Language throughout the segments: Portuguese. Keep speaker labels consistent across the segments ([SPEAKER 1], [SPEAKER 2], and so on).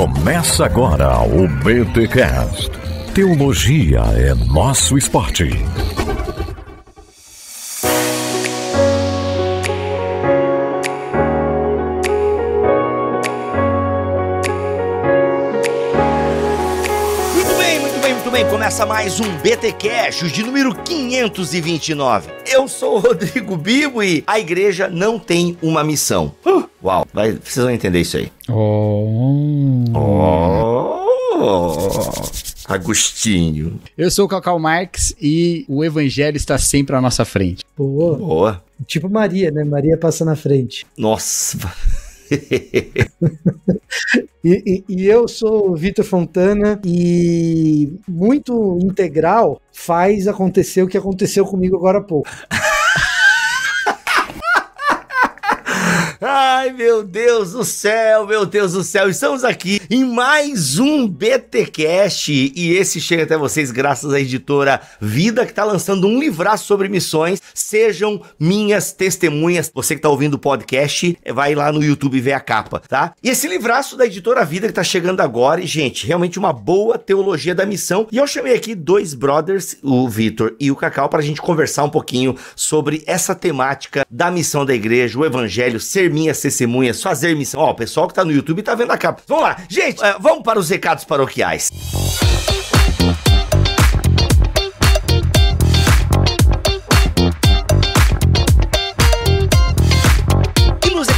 [SPEAKER 1] Começa agora o BTcast. Teologia é nosso esporte.
[SPEAKER 2] Muito bem, começa mais um BTcast de número 529. Eu sou o Rodrigo Bibo e a igreja não tem uma missão. Uau, vocês vão entender isso aí. Agostinho.
[SPEAKER 3] Eu sou o Cacau Marques e o evangelho está sempre à nossa frente.
[SPEAKER 2] Boa.
[SPEAKER 4] Tipo Maria, né? Maria passa na frente.
[SPEAKER 2] Nossa.
[SPEAKER 4] E eu sou o Vitor Fontana e muito integral faz acontecer o que aconteceu comigo agora há pouco.
[SPEAKER 2] Ai, meu Deus do céu, estamos aqui em mais um BTcast e esse chega até vocês graças à editora Vida, que tá lançando um livraço sobre missões. Sejam minhas testemunhas. Você que tá ouvindo o podcast, vai lá no YouTube ver a capa, tá? E esse livraço da editora Vida que tá chegando agora, e gente, realmente uma boa teologia da missão. E eu chamei aqui dois brothers, o Vitor e o Cacau, pra gente conversar um pouquinho sobre essa temática da missão da igreja, o evangelho, ser minhas testemunhas, fazer missão. Ó, o pessoal que tá no YouTube tá vendo a capa. Vamos lá, gente, vamos para os recados paroquiais.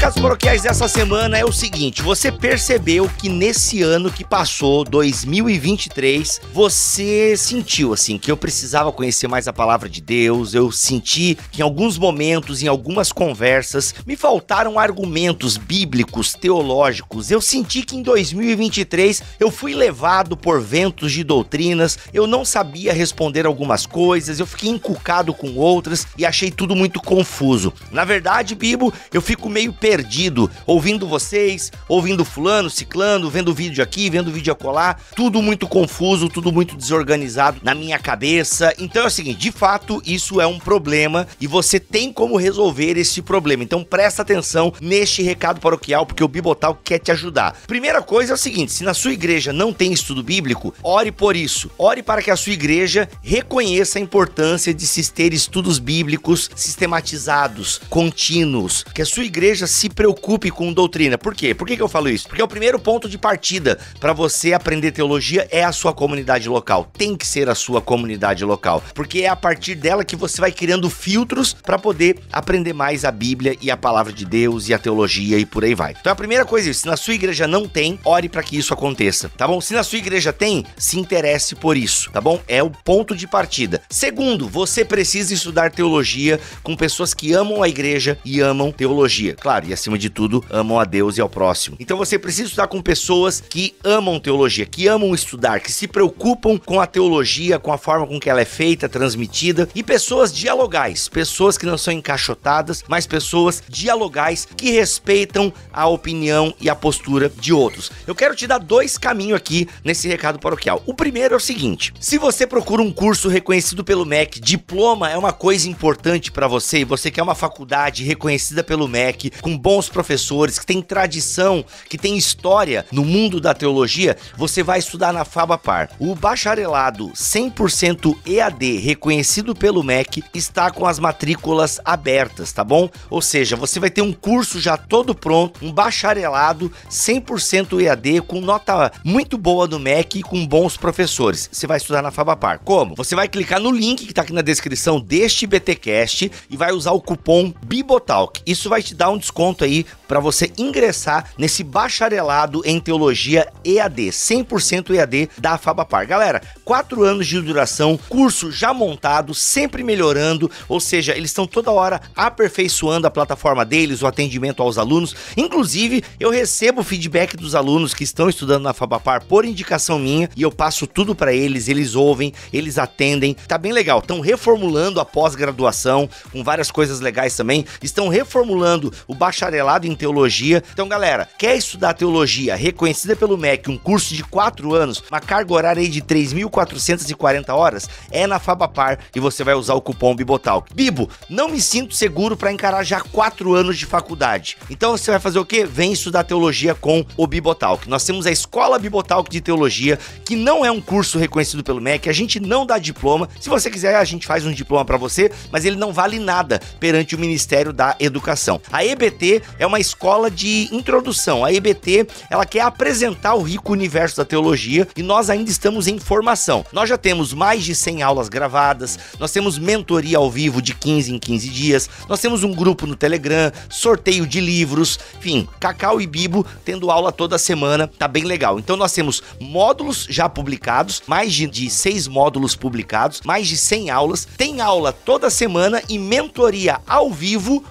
[SPEAKER 2] Recados paroquiais dessa semana é o seguinte: você percebeu que nesse ano que passou, 2023, você sentiu assim que eu precisava conhecer mais a palavra de Deus. Eu senti que em alguns momentos, em algumas conversas, me faltaram argumentos bíblicos, teológicos. Eu senti que em 2023 eu fui levado por ventos de doutrinas, eu não sabia responder algumas coisas, eu fiquei encucado com outras e achei tudo muito confuso. Na verdade, Bibo, eu fico meio perdido, ouvindo vocês, ouvindo fulano, ciclano, vendo vídeo aqui, vendo vídeo acolá, tudo muito confuso, tudo muito desorganizado na minha cabeça. Então é o seguinte, de fato, isso é um problema e você tem como resolver esse problema. Então presta atenção neste recado paroquial, porque o Bibotal quer te ajudar. Primeira coisa é o seguinte: se na sua igreja não tem estudo bíblico, ore por isso. Ore para que a sua igreja reconheça a importância de se ter estudos bíblicos sistematizados, contínuos, que a sua igreja se preocupe com doutrina. Por quê? Por que eu falo isso? Porque o primeiro ponto de partida para você aprender teologia é a sua comunidade local. Tem que ser a sua comunidade local, porque é a partir dela que você vai criando filtros para poder aprender mais a Bíblia e a palavra de Deus e a teologia e por aí vai. Então a primeira coisa é isso: se na sua igreja não tem, ore para que isso aconteça, tá bom? Se na sua igreja tem, se interesse por isso, tá bom? É o ponto de partida. Segundo, você precisa estudar teologia com pessoas que amam a igreja e amam teologia. Claro, e acima de tudo, amam a Deus e ao próximo. Então você precisa estudar com pessoas que amam teologia, que amam estudar, que se preocupam com a teologia, com a forma com que ela é feita, transmitida, e pessoas dialogais, pessoas que não são encaixotadas, mas pessoas dialogais que respeitam a opinião e a postura de outros. Eu quero te dar dois caminhos aqui nesse recado paroquial. O primeiro é o seguinte: se você procura um curso reconhecido pelo MEC, diploma é uma coisa importante para você, e você quer uma faculdade reconhecida pelo MEC, com bons professores, que tem tradição, que tem história no mundo da teologia, você vai estudar na Fabapar. O bacharelado 100% EAD reconhecido pelo MEC está com as matrículas abertas, tá bom? Ou seja, você vai ter um curso já todo pronto, um bacharelado 100% EAD com nota muito boa do MEC e com bons professores. Você vai estudar na Fabapar. Como? Você vai clicar no link que tá aqui na descrição deste BTcast e vai usar o cupom BIBOTALK. Isso vai te dar um desconto aí para você ingressar nesse bacharelado em teologia EAD, 100% EAD da Fabapar. Galera, 4 anos de duração, curso já montado, sempre melhorando, ou seja, eles estão toda hora aperfeiçoando a plataforma deles, o atendimento aos alunos. Inclusive, eu recebo feedback dos alunos que estão estudando na Fabapar por indicação minha e eu passo tudo para eles, eles ouvem, eles atendem. Tá bem legal, estão reformulando a pós-graduação com várias coisas legais também, estão reformulando o bacharelado bacharelado em teologia. Então, galera, quer estudar teologia reconhecida pelo MEC, um curso de 4 anos, uma carga horária aí de 3.440 horas? É na Fabapar e você vai usar o cupom Bibotalk. Bibo, não me sinto seguro para encarar já 4 anos de faculdade. Então você vai fazer o quê? Vem estudar teologia com o Bibotalk. Nós temos a Escola Bibotalk de Teologia, que não é um curso reconhecido pelo MEC, a gente não dá diploma. Se você quiser, a gente faz um diploma para você, mas ele não vale nada perante o Ministério da Educação. A EBT é uma escola de introdução. A EBT, ela quer apresentar o rico universo da teologia e nós ainda estamos em formação. Nós já temos mais de 100 aulas gravadas, nós temos mentoria ao vivo de 15 em 15 dias, nós temos um grupo no Telegram, sorteio de livros, enfim, Cacau e Bibo tendo aula toda semana, tá bem legal. Então nós temos módulos já publicados, mais de 6 módulos publicados, mais de 100 aulas, tem aula toda semana e mentoria ao vivo,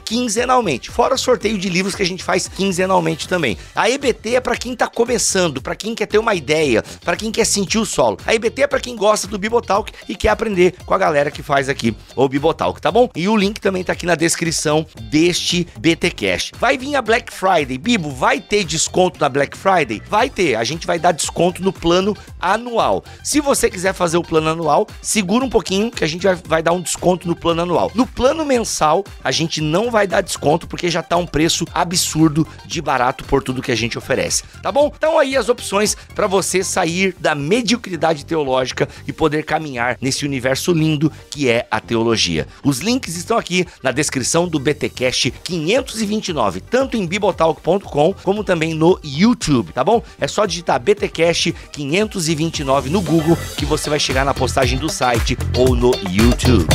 [SPEAKER 2] quinzenalmente, fora sorteio de livros que a gente faz quinzenalmente também. A EBT é para quem tá começando, para quem quer ter uma ideia, para quem quer sentir o solo. A EBT é para quem gosta do Bibotalk e quer aprender com a galera que faz aqui o Bibotalk, tá bom? E o link também tá aqui na descrição deste BTcast. Vai vir a Black Friday. Bibo, vai ter desconto na Black Friday? Vai ter. A gente vai dar desconto no plano anual. Se você quiser fazer o plano anual, segura um pouquinho que a gente vai dar um desconto no plano anual. No plano mensal, a gente não vai dar desconto porque já tá um preço absurdo de barato por tudo que a gente oferece, tá bom? Então aí as opções para você sair da mediocridade teológica e poder caminhar nesse universo lindo que é a teologia. Os links estão aqui na descrição do BTcast 529, tanto em bibotalk.com como também no YouTube, tá bom? É só digitar BTcast 529 no Google que você vai chegar na postagem do site ou no YouTube.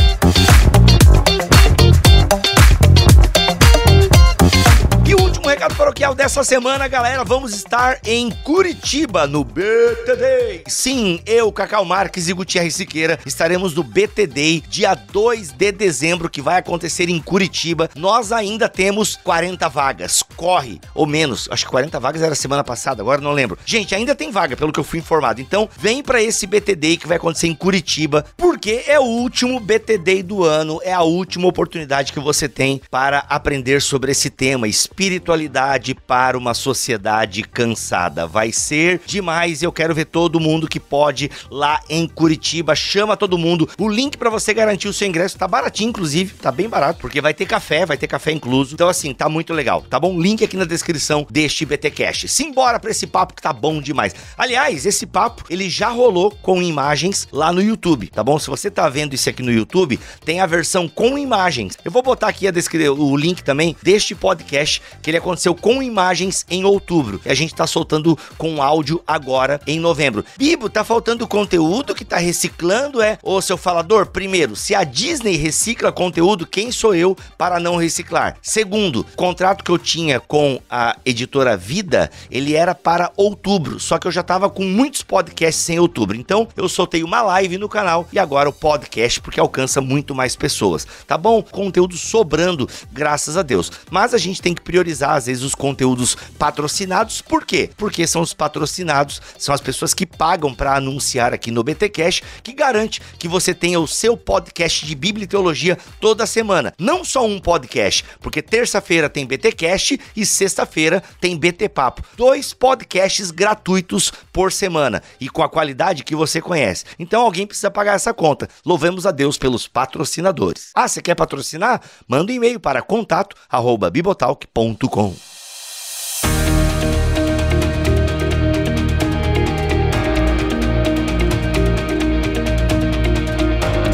[SPEAKER 2] E o último recado paroquial dessa semana, galera, vamos estar em Curitiba, no BTD. Sim, eu, Cacau Marques e Gutierrez Siqueira estaremos no BTD, dia 2 de dezembro, que vai acontecer em Curitiba. Nós ainda temos 40 vagas, corre, ou menos, acho que 40 vagas era semana passada, agora não lembro. Gente, ainda tem vaga, pelo que eu fui informado, então vem pra esse BTD que vai acontecer em Curitiba, porque é o último BTD do ano, é a última oportunidade que você tem para aprender sobre esse tema, espiritualidade para uma sociedade cansada. Vai ser demais e eu quero ver todo mundo que pode lá em Curitiba. Chama todo mundo. O link para você garantir o seu ingresso tá baratinho, inclusive. Tá bem barato, porque vai ter café incluso. Então assim, tá muito legal, tá bom? Link aqui na descrição deste BTcast. Simbora pra esse papo que tá bom demais. Aliás, esse papo, ele já rolou com imagens lá no YouTube, tá bom? Se você tá vendo isso aqui no YouTube, tem a versão com imagens. Eu vou botar aqui o link também deste podcast, que ele aconteceu com imagens em outubro. E a gente tá soltando com áudio agora em novembro. Bibo, tá faltando conteúdo que tá reciclando, é? Ô, seu falador, primeiro, se a Disney recicla conteúdo, quem sou eu para não reciclar? Segundo, o contrato que eu tinha com a editora Vida, ele era para outubro, só que eu já tava com muitos podcasts em outubro. Então, eu soltei uma live no canal e agora o podcast, porque alcança muito mais pessoas, tá bom? Conteúdo sobrando, graças a Deus. Mas a gente tem que priorizar, às vezes, os conteúdos patrocinados. Por quê? Porque são os patrocinados, são as pessoas que pagam para anunciar aqui no BTcast, que garante que você tenha o seu podcast de Bíblia e Teologia toda semana. Não só um podcast, porque terça-feira tem BTcast e sexta-feira tem BT Papo. 2 podcasts gratuitos por semana e com a qualidade que você conhece. Então alguém precisa pagar essa conta. Louvemos a Deus pelos patrocinadores. Ah, você quer patrocinar? Manda um e-mail para contato@bibotalk.com.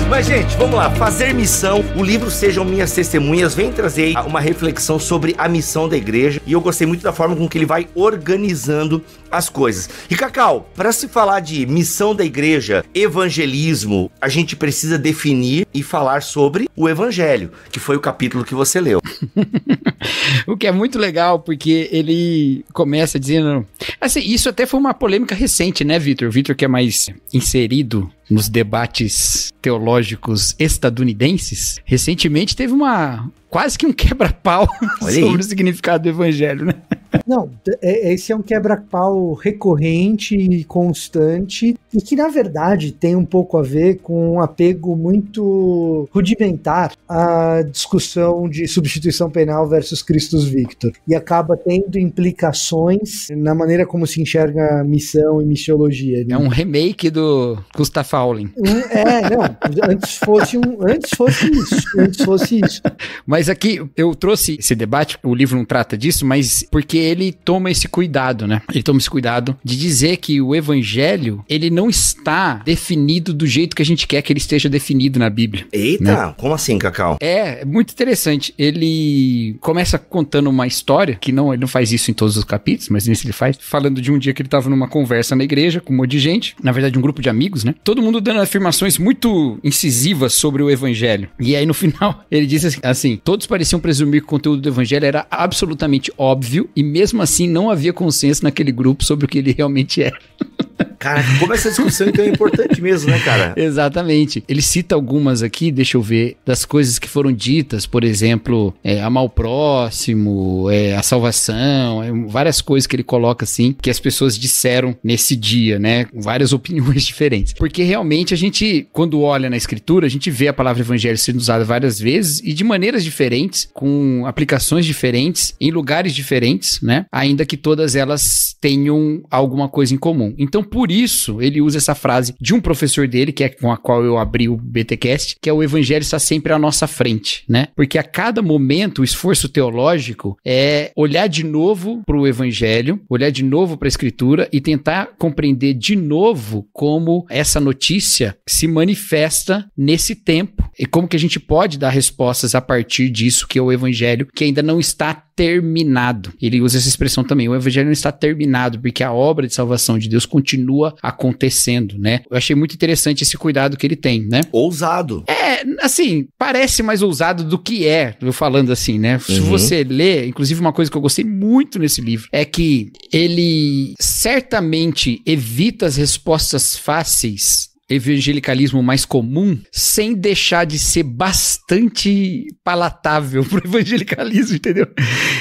[SPEAKER 2] Mas, gente, vamos lá, fazer missão, o livro Sejam Minhas Testemunhas vem trazer uma reflexão sobre a missão da igreja e eu gostei muito da forma com que ele vai organizando as coisas. E, Cacau, para se falar de missão da igreja, evangelismo, a gente precisa definir e falar sobre o evangelho, que foi o capítulo que você leu.
[SPEAKER 3] O que é muito legal, porque ele começa dizendo... Assim, isso até foi uma polêmica recente, né, Vitor? Vitor, que é mais inserido nos debates teológicos estadunidenses, recentemente teve quase que um quebra-pau sobre o significado do evangelho, né?
[SPEAKER 4] Não, esse é um quebra-pau recorrente e constante, E que, na verdade, tem um pouco a ver com um apego muito rudimentar à discussão de substituição penal versus Christus Victor. E acaba tendo implicações na maneira como se enxerga missão e missiologia. Né?
[SPEAKER 3] É um remake do Gustav Pauling.
[SPEAKER 4] Antes fosse isso.
[SPEAKER 3] Mas aqui, eu trouxe esse debate, o livro não trata disso, mas porque ele toma esse cuidado, né? Ele toma esse cuidado de dizer que o evangelho, ele não está definido do jeito que a gente quer que ele esteja definido na Bíblia.
[SPEAKER 2] Eita, né? Como assim, Cacau?
[SPEAKER 3] É muito interessante. Ele começa contando uma história, que ele não faz isso em todos os capítulos, mas nesse ele faz, falando de um dia que ele estava numa conversa na igreja com um monte de gente, na verdade um grupo de amigos, né? Todo mundo dando afirmações muito incisivas sobre o evangelho. E aí no final ele diz assim, todos pareciam presumir que o conteúdo do evangelho era absolutamente óbvio e mesmo assim não havia consenso naquele grupo sobre o que ele realmente era.
[SPEAKER 2] Cara, como essa discussão então é importante mesmo, né, cara?
[SPEAKER 3] Exatamente. Ele cita algumas aqui, deixa eu ver, das coisas que foram ditas, por exemplo, amar o próximo, a salvação, várias coisas que ele coloca assim, que as pessoas disseram nesse dia, né? Várias opiniões diferentes. Porque realmente a gente, quando olha na escritura, a gente vê a palavra evangelho sendo usada várias vezes e de maneiras diferentes, com aplicações diferentes, em lugares diferentes, né? Ainda que todas elas tenham alguma coisa em comum. Então, por isso, ele usa essa frase de um professor dele, que é com a qual eu abri o BTcast, que é o evangelho está sempre à nossa frente, né? Porque a cada momento o esforço teológico é olhar de novo para o evangelho, olhar de novo para a escritura e tentar compreender de novo como essa notícia se manifesta nesse tempo e como que a gente pode dar respostas a partir disso, que é o evangelho que ainda não está terminado. Ele usa essa expressão também, o evangelho não está terminado, porque a obra de salvação de Deus continua acontecendo, né? Eu achei muito interessante esse cuidado que ele tem, né?
[SPEAKER 2] Ousado.
[SPEAKER 3] Assim, parece mais ousado do que eu falando assim, né? Se você ler, inclusive uma coisa que eu gostei muito nesse livro, é que ele certamente evita as respostas fáceis, evangelicalismo mais comum, sem deixar de ser bastante palatável pro evangelicalismo, entendeu?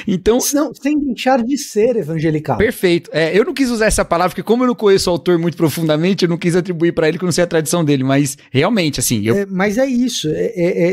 [SPEAKER 3] Então...
[SPEAKER 4] Não, sem deixar de ser evangelical.
[SPEAKER 3] Perfeito. Eu não quis usar essa palavra, porque como eu não conheço o autor muito profundamente, eu não quis atribuir pra ele que eu não sei a tradição dele, mas realmente, assim...
[SPEAKER 4] Mas é isso,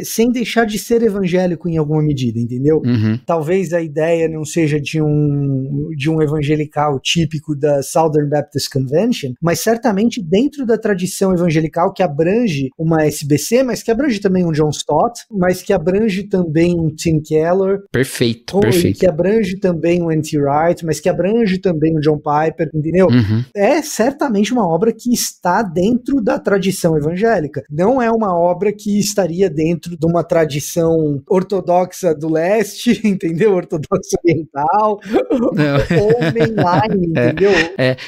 [SPEAKER 4] sem deixar de ser evangélico em alguma medida, entendeu? Talvez a ideia não seja de um evangelical típico da Southern Baptist Convention, mas certamente dentro da tradição evangelical que abrange uma SBC, mas que abrange também um John Stott, mas que abrange também um Tim Keller.
[SPEAKER 3] Perfeito.
[SPEAKER 4] Que abrange também o N.T. Wright, mas que abrange também o John Piper, entendeu? É certamente uma obra que está dentro da tradição evangélica. Não é uma obra que estaria dentro de uma tradição ortodoxa do leste, entendeu? Ortodoxa oriental, ou mainline, entendeu?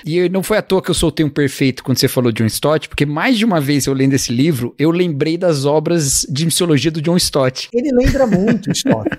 [SPEAKER 3] E não foi à toa que eu soltei um perfeito quando você falou de John Stott, porque mais de uma vez eu lendo esse livro, eu lembrei das obras de missiologia do John Stott.
[SPEAKER 4] Ele lembra muito Stott.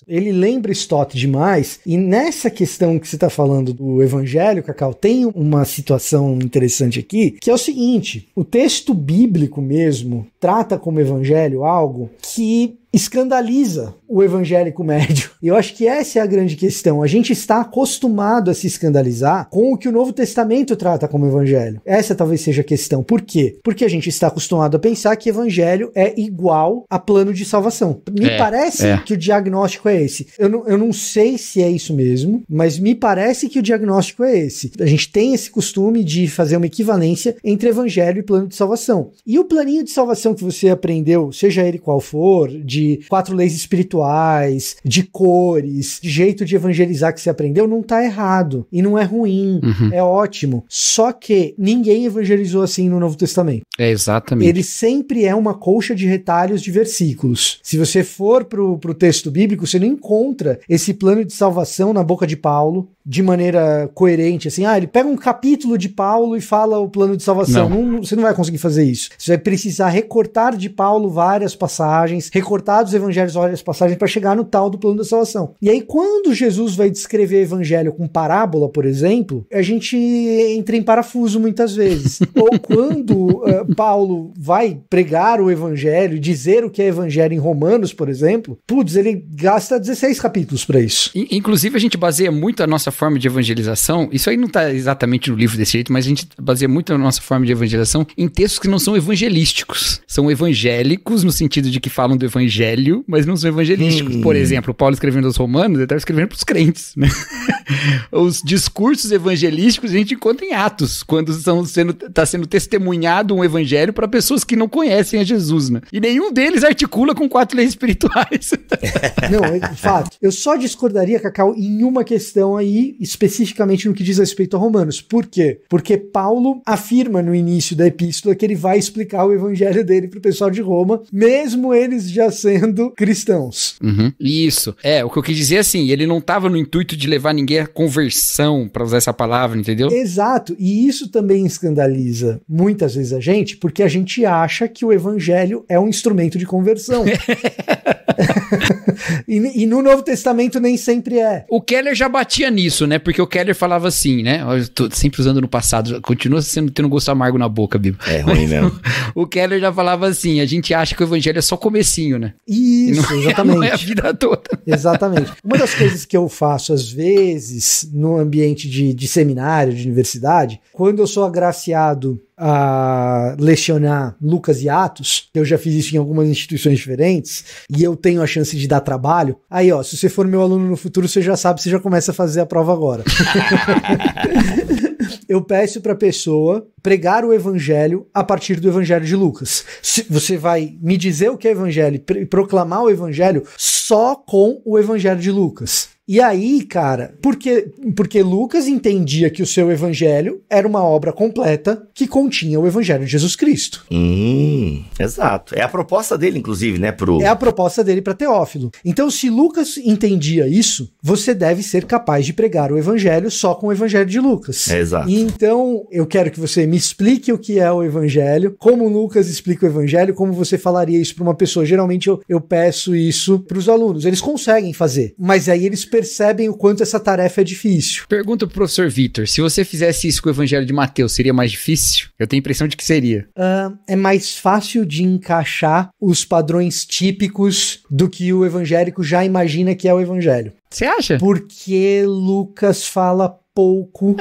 [SPEAKER 4] Ele lembra Stott demais, e nessa questão que você está falando do evangelho, Cacau, tem uma situação interessante aqui, que é o seguinte, o texto bíblico mesmo trata como evangelho algo que escandaliza o evangélico médio. E eu acho que essa é a grande questão. A gente está acostumado a se escandalizar com o que o Novo Testamento trata como evangelho. Essa talvez seja a questão. Por quê? Porque a gente está acostumado a pensar que evangelho é igual a plano de salvação. Me parece que o diagnóstico é esse. Eu não sei se é isso mesmo, mas me parece que o diagnóstico é esse. A gente tem esse costume de fazer uma equivalência entre evangelho e plano de salvação. E o planinho de salvação que você aprendeu, seja ele qual for, de 4 leis espirituais, de cores, de jeito de evangelizar que você aprendeu, não tá errado. E não é ruim. É ótimo. Só que ninguém evangelizou assim no Novo Testamento.
[SPEAKER 3] Exatamente.
[SPEAKER 4] Ele sempre é uma colcha de retalhos de versículos. Se você for pro texto bíblico, você não encontra esse plano de salvação na boca de Paulo de maneira coerente, assim, ele pega um capítulo de Paulo e fala o plano de salvação. Você não vai conseguir fazer isso. Você vai precisar recortar de Paulo várias passagens, recortar dos evangelhos várias passagens para chegar no tal do plano da salvação. E aí, quando Jesus vai descrever evangelho com parábola, por exemplo, a gente entra em parafuso muitas vezes. Ou quando Paulo vai pregar o evangelho, dizer o que é evangelho em Romanos, por exemplo, exemplo, ele gasta 16 capítulos para isso.
[SPEAKER 3] Inclusive, a gente baseia muito a nossa forma de evangelização, isso aí não tá exatamente no livro desse jeito, mas a gente baseia muito a nossa forma de evangelização em textos que não são evangelísticos. São evangélicos no sentido de que falam do evangelho, mas não são evangelísticos. Por exemplo, Paulo escrevendo aos Romanos, ele estava escrevendo para os crentes, né? Os discursos evangelísticos a gente encontra em Atos, quando está sendo testemunhado um evangelho para pessoas que não conhecem a Jesus, né? E nenhum deles articula com 4 leis espirituais.
[SPEAKER 4] Não, é fato. Eu só discordaria, Cacau, em uma questão aí, especificamente no que diz respeito a Romanos. Por quê? Porque Paulo afirma no início da epístola que ele vai explicar o evangelho dele pro pessoal de Roma, mesmo eles já sendo cristãos.
[SPEAKER 3] Isso. O que eu quis dizer é assim, ele não estava no intuito de levar ninguém à conversão, para usar essa palavra, entendeu?
[SPEAKER 4] Exato. E isso também escandaliza muitas vezes a gente, porque a gente acha que o evangelho é um instrumento de conversão. E no Novo Testamento nem sempre é.
[SPEAKER 3] O Keller já batia nisso, né? Porque o Keller falava assim, né? Eu tô sempre usando no passado, continua tendo gosto amargo na boca, Bibo.
[SPEAKER 2] É ruim mesmo.
[SPEAKER 3] O Keller já falava assim, a gente acha que o evangelho é só comecinho, né?
[SPEAKER 4] Isso, exatamente.
[SPEAKER 3] Não é a vida toda.
[SPEAKER 4] Exatamente. Uma das coisas que eu faço, às vezes, no ambiente de seminário, de universidade, quando eu sou agraciado a lecionar Lucas e Atos, eu já fiz isso em algumas instituições diferentes, e eu tenho a chance de dar trabalho, aí ó, se você for meu aluno no futuro, você já sabe, você já começa a fazer a prova agora. Eu peço para a pessoa pregar o evangelho a partir do evangelho de Lucas. Você vai me dizer o que é evangelho e proclamar o evangelho só com o evangelho de Lucas. E aí, cara, porque Lucas entendia que o seu evangelho era uma obra completa que continha o evangelho de Jesus Cristo.
[SPEAKER 2] Exato. É a proposta dele, inclusive, né?
[SPEAKER 4] É a proposta dele para Teófilo. Então, se Lucas entendia isso, você deve ser capaz de pregar o evangelho só com o evangelho de Lucas.
[SPEAKER 2] Exato.
[SPEAKER 4] E então, eu quero que você me explique o que é o evangelho, como Lucas explica o evangelho, como você falaria isso para uma pessoa. Geralmente, eu peço isso para os alunos. Eles conseguem fazer, mas aí eles percebem o quanto essa tarefa é difícil.
[SPEAKER 3] Pergunta pro professor Vitor, se você fizesse isso com o evangelho de Mateus, seria mais difícil? Eu tenho a impressão de que seria.
[SPEAKER 4] É mais fácil de encaixar os padrões típicos do que o evangélico já imagina que é o evangelho.
[SPEAKER 3] Você acha?
[SPEAKER 4] Porque Lucas fala pouco,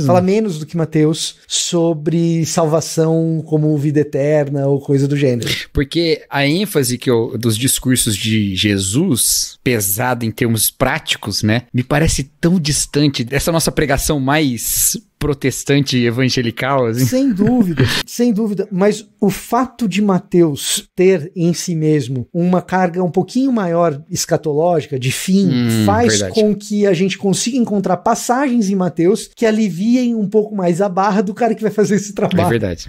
[SPEAKER 4] fala menos do que Mateus sobre salvação como vida eterna ou coisa do gênero.
[SPEAKER 3] Porque a ênfase dos discursos de Jesus, pesada em termos práticos, né, me parece tão distante dessa nossa pregação mais protestante evangelical, assim.
[SPEAKER 4] Sem dúvida, mas o fato de Mateus ter em si mesmo uma carga um pouquinho maior escatológica, de fim, faz com que a gente consiga encontrar passagens em Mateus que aliviem um pouco mais a barra do cara que vai fazer esse trabalho.
[SPEAKER 3] É verdade.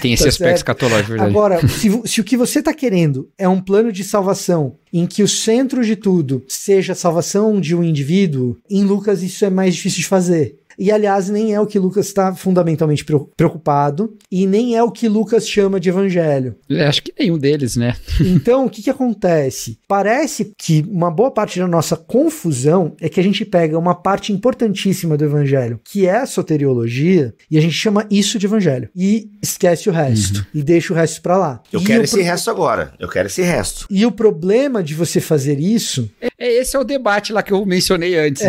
[SPEAKER 3] Tem esse aspecto escatológico, verdade.
[SPEAKER 4] Agora, se o que você está querendo é um plano de salvação em que o centro de tudo seja a salvação de um indivíduo, em Lucas isso é mais difícil de fazer. E, aliás, nem é o que Lucas está fundamentalmente preocupado e nem é o que Lucas chama de evangelho.
[SPEAKER 3] Acho que nenhum deles, né?
[SPEAKER 4] Então, o que acontece? Parece que uma boa parte da nossa confusão é que a gente pega uma parte importantíssima do evangelho, que é a soteriologia, e a gente chama isso de evangelho. E esquece o resto. E deixa o resto pra lá.
[SPEAKER 2] Eu quero esse resto agora. Eu quero esse resto.
[SPEAKER 4] E o problema de você fazer isso...
[SPEAKER 3] Esse é o debate lá que eu mencionei antes.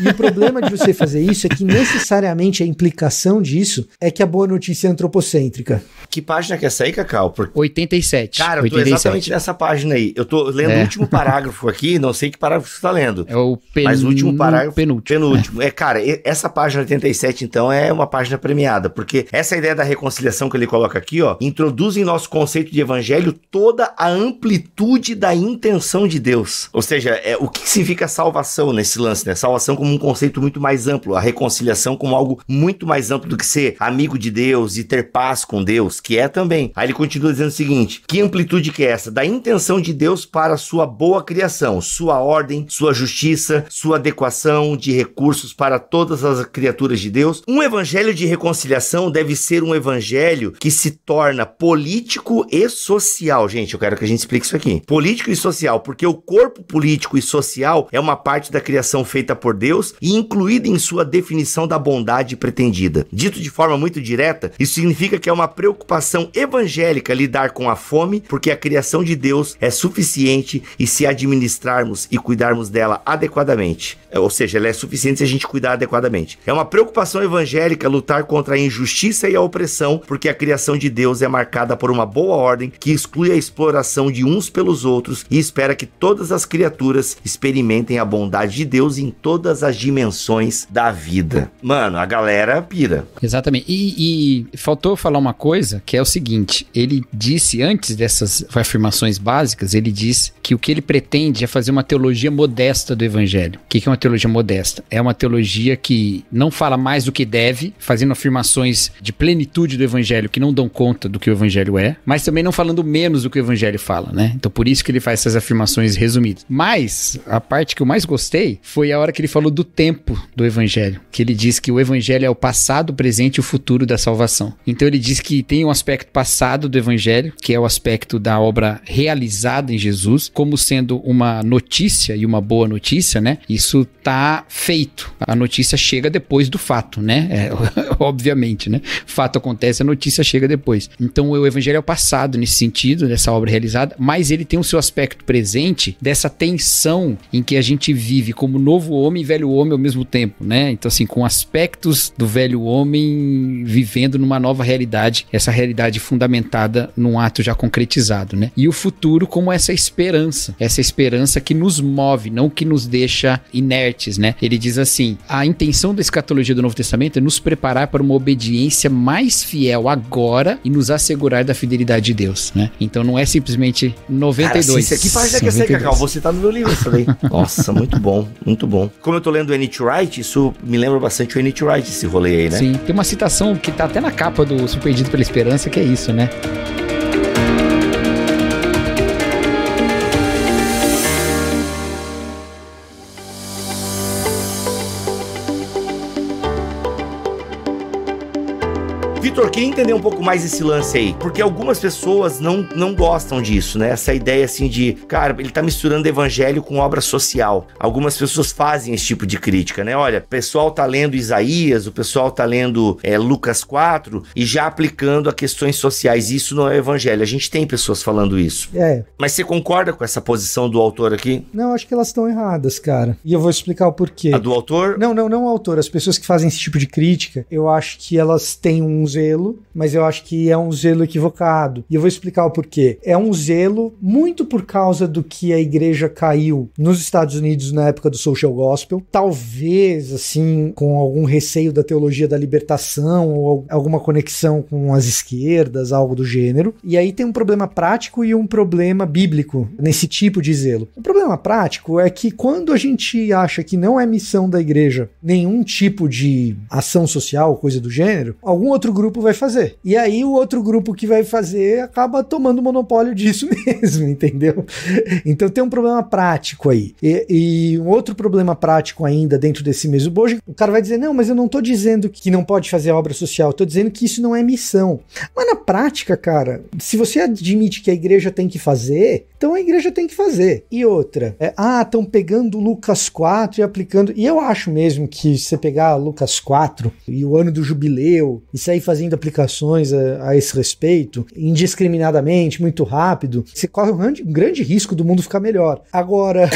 [SPEAKER 4] E o problema de você fazer isso é que necessariamente a implicação disso é que a boa notícia é antropocêntrica.
[SPEAKER 2] Que página que é essa aí, Cacau?
[SPEAKER 3] 87.
[SPEAKER 2] Cara, eu tô exatamente nessa página aí. Eu tô lendo o último parágrafo aqui, não sei que parágrafo você tá lendo.
[SPEAKER 3] É o
[SPEAKER 2] mas o último parágrafo...
[SPEAKER 3] Penúltimo.
[SPEAKER 2] Cara, essa página 87, então, é uma página premiada, porque essa ideia da reconciliação que ele coloca aqui, ó, introduz em nosso conceito de evangelho toda a amplitude da intenção de Deus. Ou seja, o que significa salvação nesse lance, né? Salvação como um conceito muito mais amplo, a reconciliação como algo muito mais amplo do que ser amigo de Deus e ter paz com Deus, que é também. Aí ele continua dizendo o seguinte, que amplitude que é essa? Da intenção de Deus para a sua boa criação, sua ordem, sua justiça, sua adequação de recursos para todas as criaturas de Deus. Um evangelho de reconciliação deve ser um evangelho que se torna político e social. Gente, eu quero que a gente explique isso aqui. Político e social, porque o corpo político e social é uma parte da criação feita por Deus e incluída em sua definição distribuição da bondade pretendida. Dito de forma muito direta, isso significa que é uma preocupação evangélica lidar com a fome, porque a criação de Deus é suficiente e se administrarmos e cuidarmos dela adequadamente. Ou seja, ela é suficiente se a gente cuidar adequadamente. É uma preocupação evangélica lutar contra a injustiça e a opressão, porque a criação de Deus é marcada por uma boa ordem que exclui a exploração de uns pelos outros e espera que todas as criaturas experimentem a bondade de Deus em todas as dimensões da vida. Mano, a galera pira.
[SPEAKER 3] Exatamente. E faltou falar uma coisa, que é o seguinte, ele disse, antes dessas afirmações básicas, ele diz que o que ele pretende é fazer uma teologia modesta do evangelho. O que é uma teologia modesta? É uma teologia que não fala mais do que deve, fazendo afirmações de plenitude do evangelho que não dão conta do que o evangelho é, mas também não falando menos do que o evangelho fala, né? Então por isso que ele faz essas afirmações resumidas. Mas a parte que eu mais gostei foi a hora que ele falou do tempo do evangelho, que ele diz que o evangelho é o passado, o presente e o futuro da salvação. Então ele diz que tem um aspecto passado do evangelho, que é o aspecto da obra realizada em Jesus, como sendo uma notícia e uma boa notícia, né? Isso tá feito. A notícia chega depois do fato, né? Obviamente, né? O fato acontece, a notícia chega depois. Então o evangelho é o passado nesse sentido, dessa obra realizada, mas ele tem o seu aspecto presente dessa tensão em que a gente vive como novo homem e velho homem ao mesmo tempo, né? Então assim, com aspectos do velho homem vivendo numa nova realidade, essa realidade fundamentada num ato já concretizado, né? E o futuro como essa esperança que nos move, não que nos deixa inertes, né? Ele diz assim, a intenção da escatologia do Novo Testamento é nos preparar para uma obediência mais fiel agora e nos assegurar da fidelidade de Deus, né? Então não é simplesmente 92. Cara,
[SPEAKER 2] isso aqui parece que eu sei, Cacau, você tá no meu livro, eu falei. Nossa, muito bom, muito bom. Como eu tô lendo o N.T. Wright, isso me lembra bastante o N.T. Wright, esse rolê aí, né?
[SPEAKER 3] Sim, tem uma citação que tá até na capa do Surpreendido pela Esperança, que é isso, né?
[SPEAKER 2] Vitor, queria entender um pouco mais esse lance aí, porque algumas pessoas não gostam disso, né? Essa ideia assim de, cara, ele tá misturando evangelho com obra social. Algumas pessoas fazem esse tipo de crítica, né? Olha, o pessoal tá lendo Isaías, o pessoal tá lendo Lucas 4 e já aplicando a questões sociais. Isso não é evangelho. A gente tem pessoas falando isso. Mas você concorda com essa posição do autor aqui?
[SPEAKER 4] Não, acho que elas estão erradas, cara. E eu vou explicar o porquê.
[SPEAKER 2] A do autor?
[SPEAKER 4] Não o autor. As pessoas que fazem esse tipo de crítica, eu acho que elas têm um zelo, mas eu acho que é um zelo equivocado. E eu vou explicar o porquê. É um zelo muito por causa do que a igreja caiu nos Estados Unidos na época do social gospel. Talvez, assim, com algum receio da teologia da libertação ou alguma conexão com as esquerdas, algo do gênero. E aí tem um problema prático e um problema bíblico nesse tipo de zelo. O problema prático é que quando a gente acha que não é missão da igreja nenhum tipo de ação social, coisa do gênero, algum outro grupo vai fazer. E aí o outro grupo que vai fazer acaba tomando o monopólio disso mesmo, entendeu? Então tem um problema prático aí. E um outro problema prático ainda dentro desse mesmo bojo, o cara vai dizer, não, mas eu não tô dizendo que não pode fazer obra social, eu tô dizendo que isso não é missão. Mas na prática, cara, se você admite que a igreja tem que fazer, então a igreja tem que fazer. E outra, estão pegando Lucas 4 e aplicando, e eu acho mesmo que se você pegar Lucas 4 e o ano do jubileu, e sair fazendo aplicações a esse respeito, indiscriminadamente, muito rápido, você corre um grande risco do mundo ficar melhor. Agora...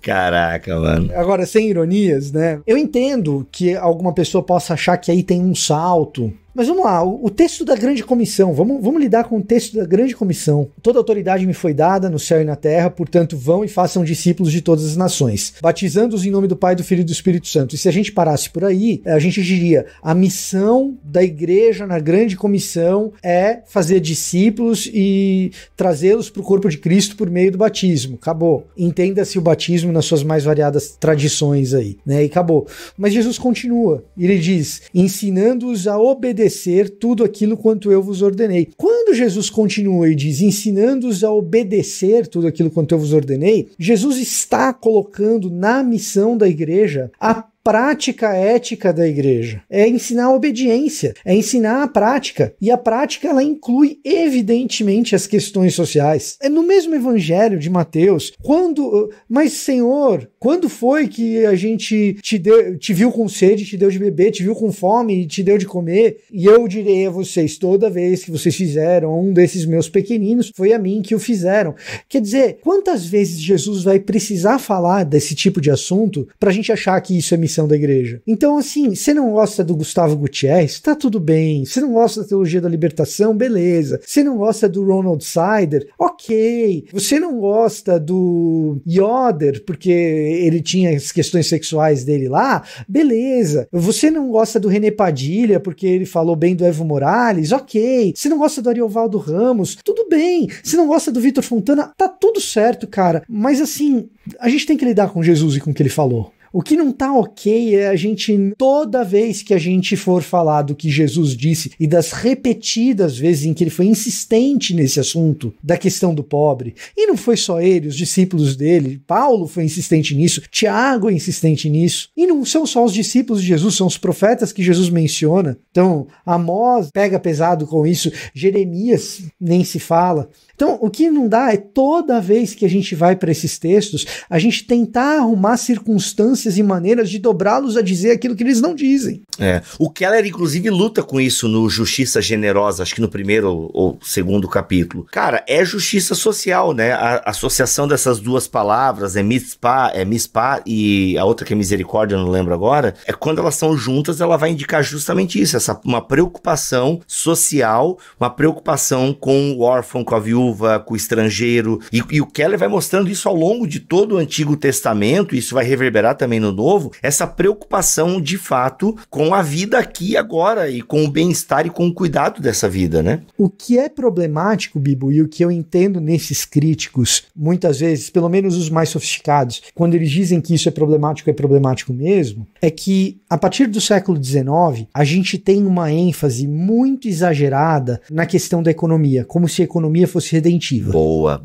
[SPEAKER 2] Caraca, mano.
[SPEAKER 4] Agora, sem ironias, né? Eu entendo que alguma pessoa possa achar que aí tem um salto. Mas vamos lá, o texto da grande comissão, vamos lidar com o texto da grande comissão. Toda autoridade me foi dada no céu e na terra, portanto vão e façam discípulos de todas as nações, batizando-os em nome do Pai, do Filho e do Espírito Santo. E se a gente parasse por aí, a gente diria, a missão da igreja na grande comissão é fazer discípulos e trazê-los para o corpo de Cristo por meio do batismo. Acabou. Entenda-se o batismo nas suas mais variadas tradições aí, né? E acabou. Mas Jesus continua, ele diz, ensinando-os a obedecer tudo aquilo quanto eu vos ordenei. Quando Jesus continua e diz, ensinando-os a obedecer tudo aquilo quanto eu vos ordenei, Jesus está colocando na missão da igreja a prática ética da igreja. É ensinar a obediência, é ensinar a prática. E a prática, ela inclui, evidentemente, as questões sociais. É no mesmo evangelho de Mateus, mas Senhor, quando foi que a gente te viu com sede, te deu de beber, te viu com fome e te deu de comer? E eu direi a vocês, toda vez que vocês fizeram um desses meus pequeninos, foi a mim que o fizeram. Quer dizer, quantas vezes Jesus vai precisar falar desse tipo de assunto pra gente achar que isso é missão da igreja? Então, assim, você não gosta do Gustavo Gutierrez? Tá tudo bem. Você não gosta da teologia da libertação? Beleza. Você não gosta do Ronald Sider? Ok. Você não gosta do Yoder, porque ele tinha as questões sexuais dele lá? Beleza. Você não gosta do René Padilha, porque ele falou bem do Evo Morales? Ok. Você não gosta do Ariovaldo Ramos? Tudo bem. Você não gosta do Vitor Fontana? Tá tudo certo, cara. Mas assim, a gente tem que lidar com Jesus e com o que ele falou. O que não tá ok é a gente, toda vez que a gente for falar do que Jesus disse e das repetidas vezes em que ele foi insistente nesse assunto da questão do pobre, e não foi só ele, os discípulos dele, Paulo foi insistente nisso, Tiago é insistente nisso, e não são só os discípulos de Jesus, são os profetas que Jesus menciona. Então, Amós pega pesado com isso, Jeremias nem se fala. Então, o que não dá é toda vez que a gente vai para esses textos, a gente tentar arrumar circunstâncias e maneiras de dobrá-los a dizer aquilo que eles não dizem.
[SPEAKER 2] O Keller, inclusive, luta com isso no Justiça Generosa, acho que no primeiro ou segundo capítulo. Cara, é justiça social, né? A associação dessas duas palavras, mitzpah e a outra que é misericórdia, eu não lembro agora, é quando elas são juntas, ela vai indicar justamente isso, uma preocupação social, uma preocupação com o órfão, com a viúva, com o estrangeiro, e o Keller vai mostrando isso ao longo de todo o Antigo Testamento, e isso vai reverberar também no Novo, essa preocupação de fato com a vida aqui e agora, e com o bem-estar e com o cuidado dessa vida, né?
[SPEAKER 4] O que é problemático, Bibo, e o que eu entendo nesses críticos, muitas vezes, pelo menos os mais sofisticados, quando eles dizem que isso é problemático mesmo, é que a partir do século XIX, a gente tem uma ênfase muito exagerada na questão da economia, como se a economia fosse redentiva.
[SPEAKER 2] Boa.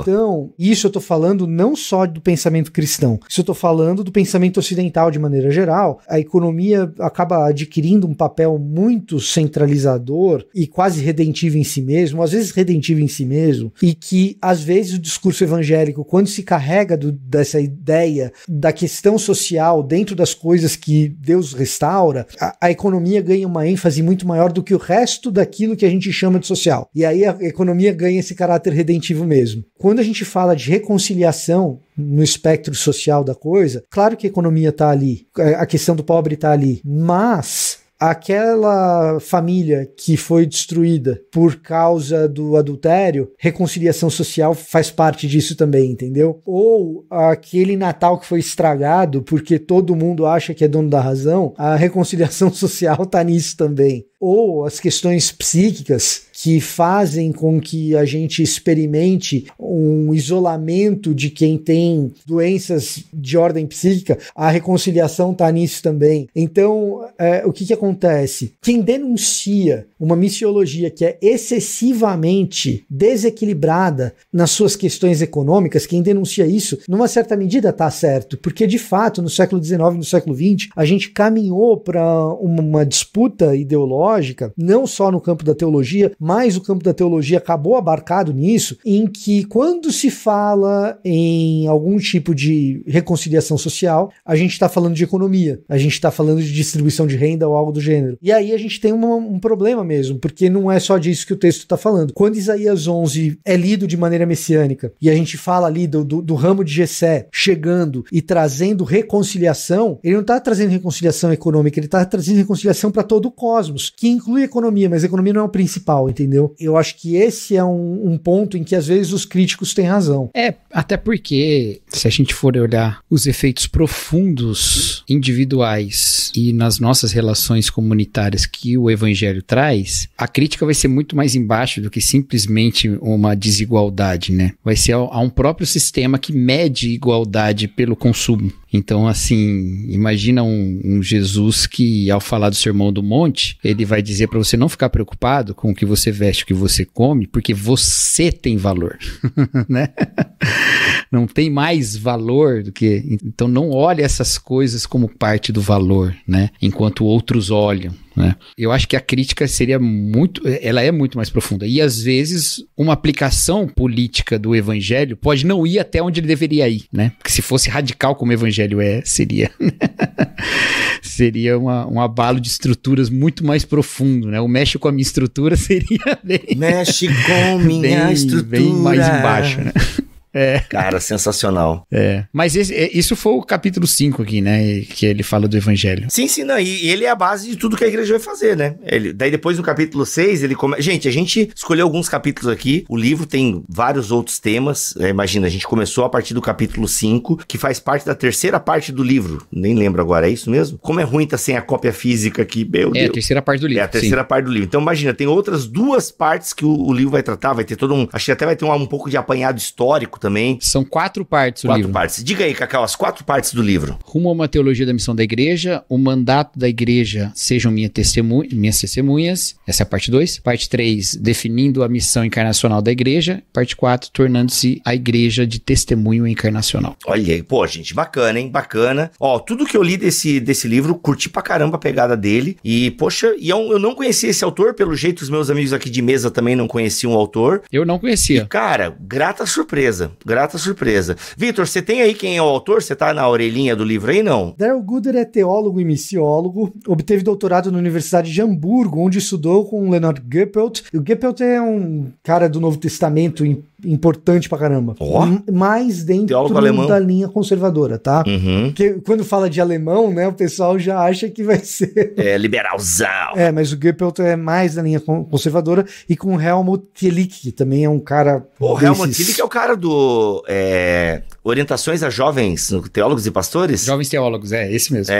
[SPEAKER 4] Então, isso eu tô falando não só do pensamento cristão, isso eu tô falando do pensamento ocidental de maneira geral. A economia acaba adquirindo um papel muito centralizador e quase redentivo em si mesmo, às vezes redentivo em si mesmo, e que às vezes o discurso evangélico, quando se carrega dessa ideia da questão social dentro das coisas que Deus restaura, a economia ganha uma ênfase muito maior do que o resto daquilo que a gente chama de social. E aí a economia ganha esse caráter redentivo mesmo. Quando a gente fala de reconciliação no espectro social da coisa, claro que a economia está ali, a questão do pobre está ali, mas aquela família que foi destruída por causa do adultério, reconciliação social faz parte disso também, entendeu? Ou aquele Natal que foi estragado porque todo mundo acha que é dono da razão, a reconciliação social tá nisso também. Ou as questões psíquicas que fazem com que a gente experimente um isolamento de quem tem doenças de ordem psíquica, a reconciliação está nisso também. Então, o que acontece? Quem denuncia uma missiologia que é excessivamente desequilibrada nas suas questões econômicas, quem denuncia isso, numa certa medida está certo, porque de fato, no século XIX e no século XX, a gente caminhou para uma disputa ideológica, não só no campo da teologia, mas o campo da teologia acabou abarcado nisso, em que quando se fala em algum tipo de reconciliação social, a gente está falando de economia, a gente está falando de distribuição de renda ou algo do gênero. E aí a gente tem um problema mesmo, porque não é só disso que o texto está falando. Quando Isaías 11 é lido de maneira messiânica, e a gente fala ali do ramo de Jessé chegando e trazendo reconciliação, ele não está trazendo reconciliação econômica, ele está trazendo reconciliação para todo o cosmos, que inclui economia, mas a economia não é o principal, entendeu? Eu acho que esse é um ponto em que às vezes os críticos têm razão.
[SPEAKER 3] Até porque, se a gente for olhar os efeitos profundos, individuais e nas nossas relações comunitárias que o evangelho traz, a crítica vai ser muito mais embaixo do que simplesmente uma desigualdade, né? Vai ser a um próprio sistema que mede igualdade pelo consumo. Então, assim, imagina um Jesus que, ao falar do Sermão do Monte, ele vai dizer para você não ficar preocupado com o que você veste, o que você come, porque você tem valor, né? Não tem mais valor do que... Então, não olhe essas coisas como parte do valor, né? Enquanto outros olham, né? Eu acho que a crítica seria ela é muito mais profunda. E, às vezes, uma aplicação política do evangelho pode não ir até onde ele deveria ir, né? Porque se fosse radical como o evangelho seria... seria um abalo de estruturas muito mais profundo, né? O mexe com a minha estrutura seria bem...
[SPEAKER 2] Mexe com minha estrutura.
[SPEAKER 3] Bem mais embaixo, né?
[SPEAKER 2] Cara, sensacional.
[SPEAKER 3] Mas isso foi o capítulo 5 aqui, né? Que ele fala do evangelho.
[SPEAKER 2] Sim, não, e ele é a base de tudo que a igreja vai fazer, né? Daí depois no capítulo 6, ele começa... Gente, a gente escolheu alguns capítulos aqui, o livro tem vários outros temas, imagina, a gente começou a partir do capítulo 5, que faz parte da terceira parte do livro, nem lembro agora, é isso mesmo? Como é ruim tá sem a cópia física aqui, meu Deus.
[SPEAKER 3] A terceira parte do livro.
[SPEAKER 2] É a terceira parte do livro. Então imagina, tem outras 2 partes que o livro vai tratar, vai ter todo acho que até vai ter um pouco de apanhado histórico também.
[SPEAKER 3] São 4 partes o livro.
[SPEAKER 2] 4 partes. Diga aí, Cacau, as 4 partes do livro.
[SPEAKER 3] Rumo a uma teologia da missão da igreja, o mandato da igreja sejam minhas testemunhas, essa é a parte 2. Parte 3, definindo a missão encarnacional da igreja. Parte 4, tornando-se a igreja de testemunho encarnacional.
[SPEAKER 2] Olha aí, pô, gente, bacana, hein? Bacana. Ó, tudo que eu li desse livro, curti pra caramba a pegada dele. E, poxa, eu não conhecia esse autor, pelo jeito os meus amigos aqui de mesa também não conheciam o autor.
[SPEAKER 3] Eu não conhecia.
[SPEAKER 2] E, cara, grata surpresa. Vitor, você tem aí quem é o autor? Você tá na orelhinha do livro aí, não?
[SPEAKER 4] Darrell Gooder é teólogo e missiólogo, obteve doutorado na Universidade de Hamburgo, onde estudou com Leonard Goepelt. O Goepelt é um cara do Novo Testamento importante pra caramba. Mais dentro da linha conservadora, tá? Porque quando fala de alemão, né, o pessoal já acha que vai ser...
[SPEAKER 2] liberalzão.
[SPEAKER 4] Mas o Goepelt é mais da linha conservadora, e com Helmut Tillich, que também é um cara...
[SPEAKER 2] O Helmut Tillich é o cara do... Orientações a Jovens Teólogos e Pastores?
[SPEAKER 3] Jovens Teólogos, esse mesmo.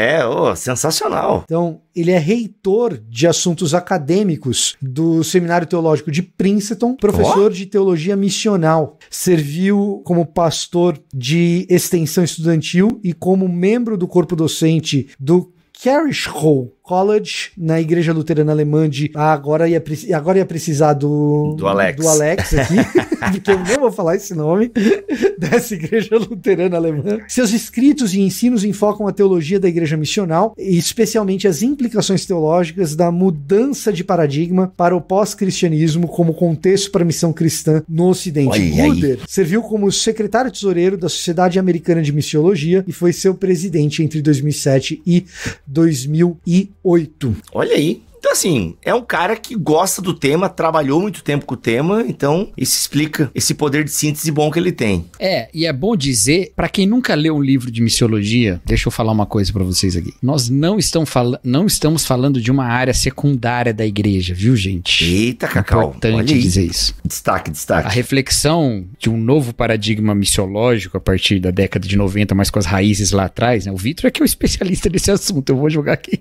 [SPEAKER 2] Sensacional.
[SPEAKER 4] Então, ele é reitor de assuntos acadêmicos do Seminário Teológico de Princeton, professor de teologia missional. Serviu como pastor de extensão estudantil e como membro do corpo docente do Carishchow College, na Igreja Luterana Alemã de... agora ia precisar do Alex aqui, porque eu não vou falar esse nome, dessa Igreja Luterana Alemã. Seus escritos e ensinos enfocam a teologia da Igreja Missional, e especialmente as implicações teológicas da mudança de paradigma para o pós-cristianismo como contexto para a missão cristã no Ocidente. Gooder serviu como secretário-tesoureiro da Sociedade Americana de Missiologia e foi seu presidente entre 2007 e 2008.
[SPEAKER 2] Olha aí. Então, assim, é um cara que gosta do tema, trabalhou muito tempo com o tema, então isso explica esse poder de síntese bom que ele tem.
[SPEAKER 3] E é bom dizer, pra quem nunca leu um livro de missiologia, deixa eu falar uma coisa pra vocês aqui. Nós não estamos falando de uma área secundária da igreja, viu, gente?
[SPEAKER 2] Eita, Cacau.
[SPEAKER 3] É importante dizer isso.
[SPEAKER 2] Destaque.
[SPEAKER 3] A reflexão de um novo paradigma missiológico a partir da década de 90, mas com as raízes lá atrás, né? O Vitor é que é o especialista nesse assunto, eu vou jogar aqui.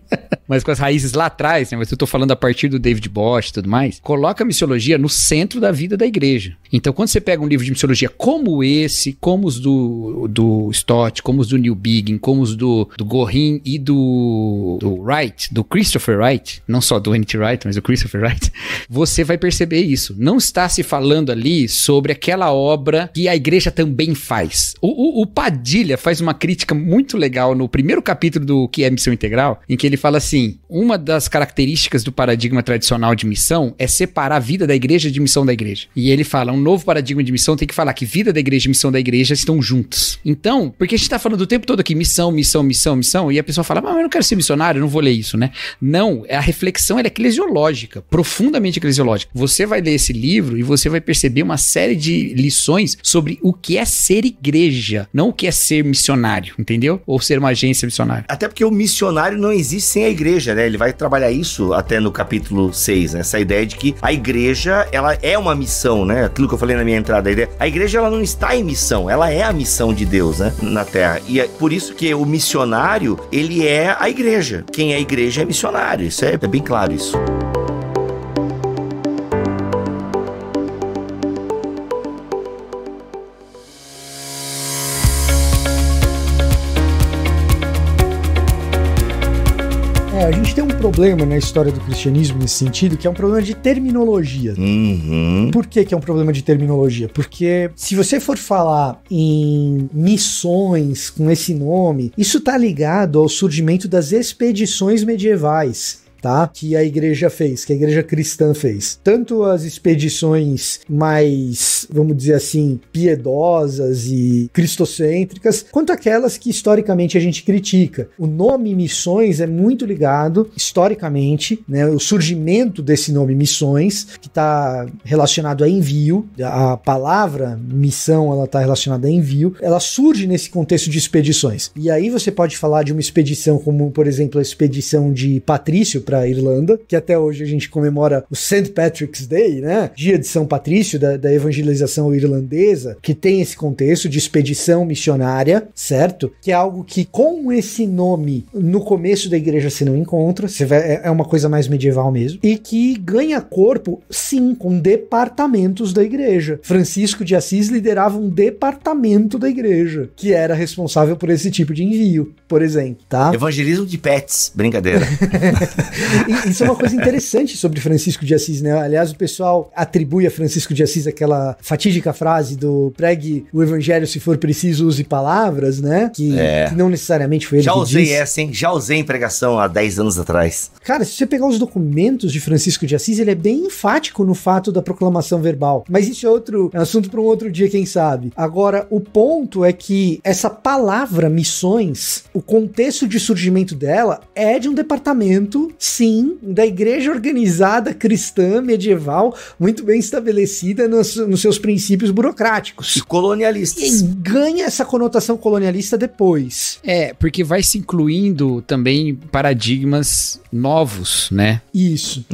[SPEAKER 3] Mas com as raízes lá atrás, né? Mas eu tô falando a partir do David Bosch e tudo mais, coloca a missiologia no centro da vida da igreja. Então, quando você pega um livro de missiologia como esse, como os do Stott, como os do Neil Biggin, como os do Gorin e do Wright, do Christopher Wright, não só do N.T. Wright, mas do Christopher Wright, você vai perceber isso. Não está se falando ali sobre aquela obra que a igreja também faz. O Padilha faz uma crítica muito legal no primeiro capítulo do Que é Missão Integral, em que ele fala assim, uma das características do paradigma tradicional de missão é separar a vida da igreja de missão da igreja. E ele fala, um novo paradigma de missão tem que falar que vida da igreja e missão da igreja estão juntos. Então, porque a gente tá falando o tempo todo aqui, missão, e a pessoa fala, mas eu não quero ser missionário, eu não vou ler isso, né? Não, a reflexão ela é eclesiológica, profundamente eclesiológica. Você vai ler esse livro e você vai perceber uma série de lições sobre o que é ser igreja, não o que é ser missionário, entendeu? Ou ser uma agência missionária.
[SPEAKER 2] Até porque o missionário não existe sem a igreja, né? Ele vai trabalhar isso até no capítulo 6, né? Essa ideia de que a igreja, ela é uma missão, né? Aquilo que eu falei na minha entrada, a igreja, ela não está em missão, ela é a missão de Deus, né? Na Terra. E é por isso que o missionário, ele é a igreja. Quem é a igreja é missionário. Isso é bem claro, isso.
[SPEAKER 4] a gente tem um problema na história do cristianismo nesse sentido, que é um problema de terminologia. Por que é um problema de terminologia? Porque se você for falar em missões com esse nome, isso tá ligado ao surgimento das expedições medievais, tá? Que a igreja fez, que a igreja cristã fez. Tanto as expedições mais, vamos dizer assim, piedosas e cristocêntricas, quanto aquelas que historicamente a gente critica. O nome missões é muito ligado, historicamente, né? O surgimento desse nome missões, que está relacionado a envio, a palavra missão, ela está relacionada a envio, ela surge nesse contexto de expedições. E aí você pode falar de uma expedição como, por exemplo, a expedição de Patrício para a Irlanda, que até hoje a gente comemora o St. Patrick's Day, né? Dia de São Patrício, da evangelização irlandesa, que tem esse contexto de expedição missionária, certo? Que é algo que com esse nome no começo da igreja você não encontra, é uma coisa mais medieval mesmo, e que ganha corpo, sim, com departamentos da igreja. Francisco de Assis liderava um departamento da igreja, que era responsável por esse tipo de envio, por exemplo, tá?
[SPEAKER 2] Evangelismo de pets, brincadeira.
[SPEAKER 4] Isso é uma coisa interessante sobre Francisco de Assis, né? Aliás, o pessoal atribui a Francisco de Assis aquela fatídica frase do pregue o evangelho se for preciso, use palavras, né? Que não necessariamente foi ele
[SPEAKER 2] Já
[SPEAKER 4] que
[SPEAKER 2] usei
[SPEAKER 4] disse.
[SPEAKER 2] essa, hein? Já usei em pregação há 10 anos atrás.
[SPEAKER 4] Cara, se você pegar os documentos de Francisco de Assis, ele é bem enfático no fato da proclamação verbal. Mas isso é assunto para um outro dia, quem sabe. Agora, o ponto é que essa palavra missões, o contexto de surgimento dela é de um departamento, sim, da igreja organizada cristã medieval, muito bem estabelecida nos seus princípios burocráticos.
[SPEAKER 2] E colonialistas.
[SPEAKER 4] E ganha essa conotação colonialista depois.
[SPEAKER 3] Porque vai se incluindo também paradigmas novos, né?
[SPEAKER 4] Isso.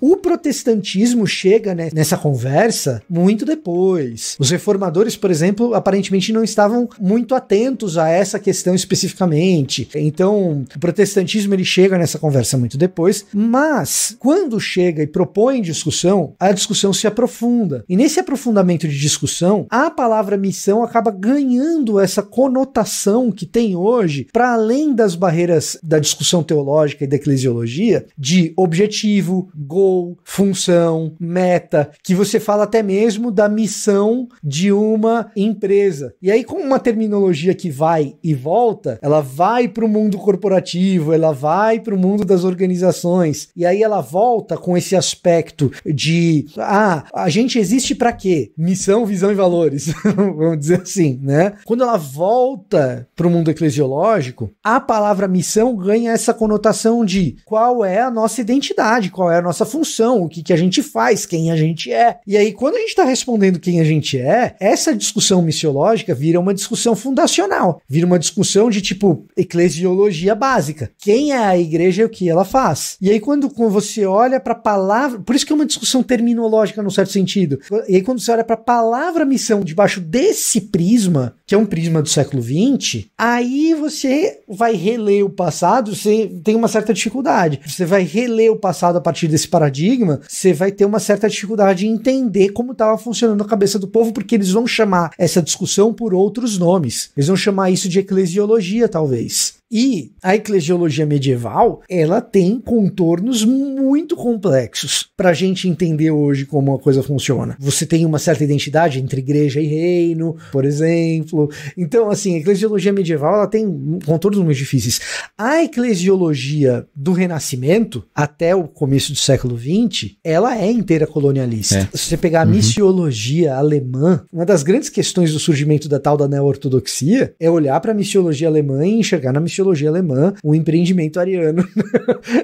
[SPEAKER 4] O protestantismo chega nessa conversa muito depois. Os reformadores, por exemplo, aparentemente não estavam muito atentos a essa questão especificamente. Então, o protestantismo ele chega nessa conversa muito depois, mas quando chega e propõe discussão, a discussão se aprofunda. E nesse aprofundamento de discussão, a palavra missão acaba ganhando essa conotação que tem hoje, para além das barreiras da discussão teológica e da eclesiologia, de objetivo, goal, função, meta, que você fala até mesmo da missão de uma empresa. E aí, com uma terminologia que vai e volta, ela vai para o mundo corporativo, ela vai para o mundo das organizações, e aí ela volta com esse aspecto de a gente existe para quê? Missão, visão e valores, vamos dizer assim, né? Quando ela volta para o mundo eclesiológico, a palavra missão ganha essa conotação de qual é a nossa identidade, qual é a nossa função, o que a gente faz, quem a gente é. E aí, quando a gente está respondendo quem a gente é, essa discussão missiológica vira uma discussão fundacional, vira uma discussão de tipo eclesiologia básica. Quem é a igreja e o que ela faz? E aí, quando você olha para a palavra, por isso que é uma discussão terminológica num certo sentido. E aí, quando você olha para a palavra missão debaixo desse prisma, que é um prisma do século XX, aí você vai reler o passado, você tem uma certa dificuldade. Você vai reler o passado a partir desse paradigma, você vai ter uma certa dificuldade em entender como estava funcionando a cabeça do povo, porque eles vão chamar essa discussão por outros nomes. Eles vão chamar isso de eclesiologia, talvez. E a eclesiologia medieval, ela tem contornos muito complexos para a gente entender hoje como a coisa funciona. Você tem uma certa identidade entre igreja e reino, por exemplo. Então, assim, a eclesiologia medieval, ela tem contornos muito difíceis. A eclesiologia do Renascimento, até o começo do século XX, ela é inteira colonialista. Se você pegar a missiologia alemã, uma das grandes questões do surgimento da tal da neo-ortodoxia é olhar para a missiologia alemã e enxergar na missiologia alemã um empreendimento ariano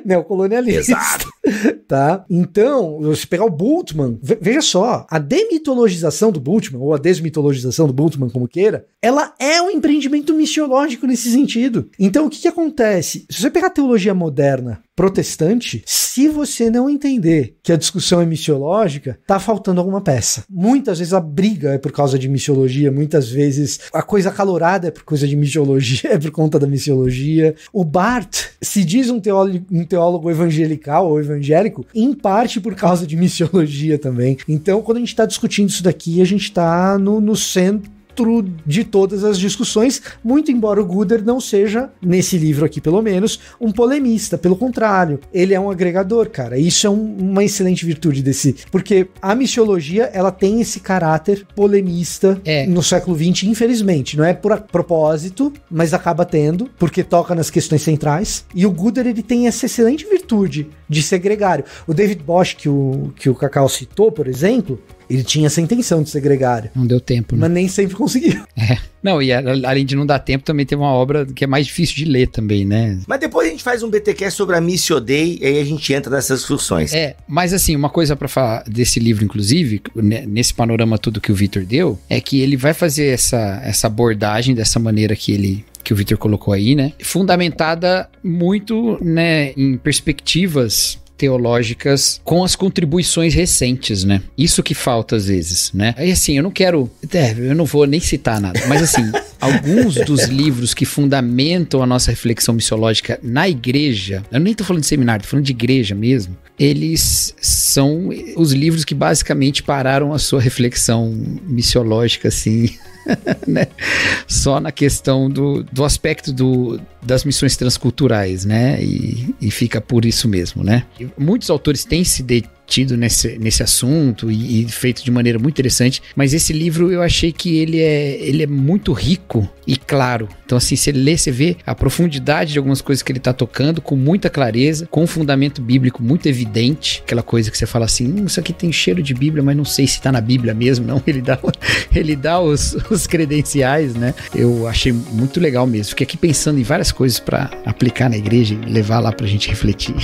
[SPEAKER 4] neocolonialista.
[SPEAKER 2] Exato.
[SPEAKER 4] Tá? Então, se pegar o Bultmann, veja só, a demitologização do Bultmann, ou a desmitologização do Bultmann, como queira, ela é um empreendimento missiológico nesse sentido. Então, o que acontece? Se você pegar a teologia moderna protestante, se você não entender que a discussão é missiológica, tá faltando alguma peça. Muitas vezes a briga é por causa de missiologia, muitas vezes a coisa acalorada é por coisa de missiologia, é por conta da missiologia. O Barth se diz um teólogo evangelical ou evangélico, em parte por causa de missiologia também. Então, quando a gente está discutindo isso daqui, a gente está no centro centro de todas as discussões, muito embora o Gooder não seja, nesse livro aqui pelo menos, um polemista, pelo contrário, ele é um agregador, cara. Isso é uma excelente virtude desse, porque a missiologia, ela tem esse caráter polemista no século XX, infelizmente, não é por propósito, mas acaba tendo, porque toca nas questões centrais, e o Gooder, ele tem essa excelente virtude de ser gregário. O David Bosch, que o Cacau citou, por exemplo, ele tinha essa intenção de ser gregário.
[SPEAKER 3] Não deu tempo, né?
[SPEAKER 4] Mas nem sempre conseguiu.
[SPEAKER 3] Não, e além de não dar tempo, também teve uma obra que é mais difícil de ler também, né?
[SPEAKER 2] Mas depois a gente faz um BTcast sobre a Missio Dei e aí a gente entra nessas discussões.
[SPEAKER 3] Mas assim, uma coisa pra falar desse livro, inclusive, nesse panorama tudo que o Vitor deu, é que ele vai fazer essa abordagem dessa maneira que o Vitor colocou aí, né? Fundamentada muito, né, em perspectivas teológicas com as contribuições recentes, né? Isso que falta às vezes, né? Aí assim, eu não vou nem citar nada, mas assim, alguns dos livros que fundamentam a nossa reflexão missiológica na igreja, eu nem tô falando de seminário, tô falando de igreja mesmo, eles são os livros que basicamente pararam a sua reflexão missiológica, assim, né? Só na questão do aspecto das missões transculturais, né? E fica por isso mesmo, né? E muitos autores têm se detido nesse assunto e feito de maneira muito interessante, mas esse livro eu achei que ele é muito rico e claro. Então assim, você lê, você vê a profundidade de algumas coisas que ele tá tocando com muita clareza, com um fundamento bíblico muito evidente, aquela coisa que você fala assim, isso aqui tem cheiro de Bíblia, mas não sei se tá na Bíblia mesmo, não. Ele dá os credenciais, né? Eu achei muito legal mesmo. Fiquei aqui pensando em várias coisas para aplicar na igreja e levar lá pra gente refletir.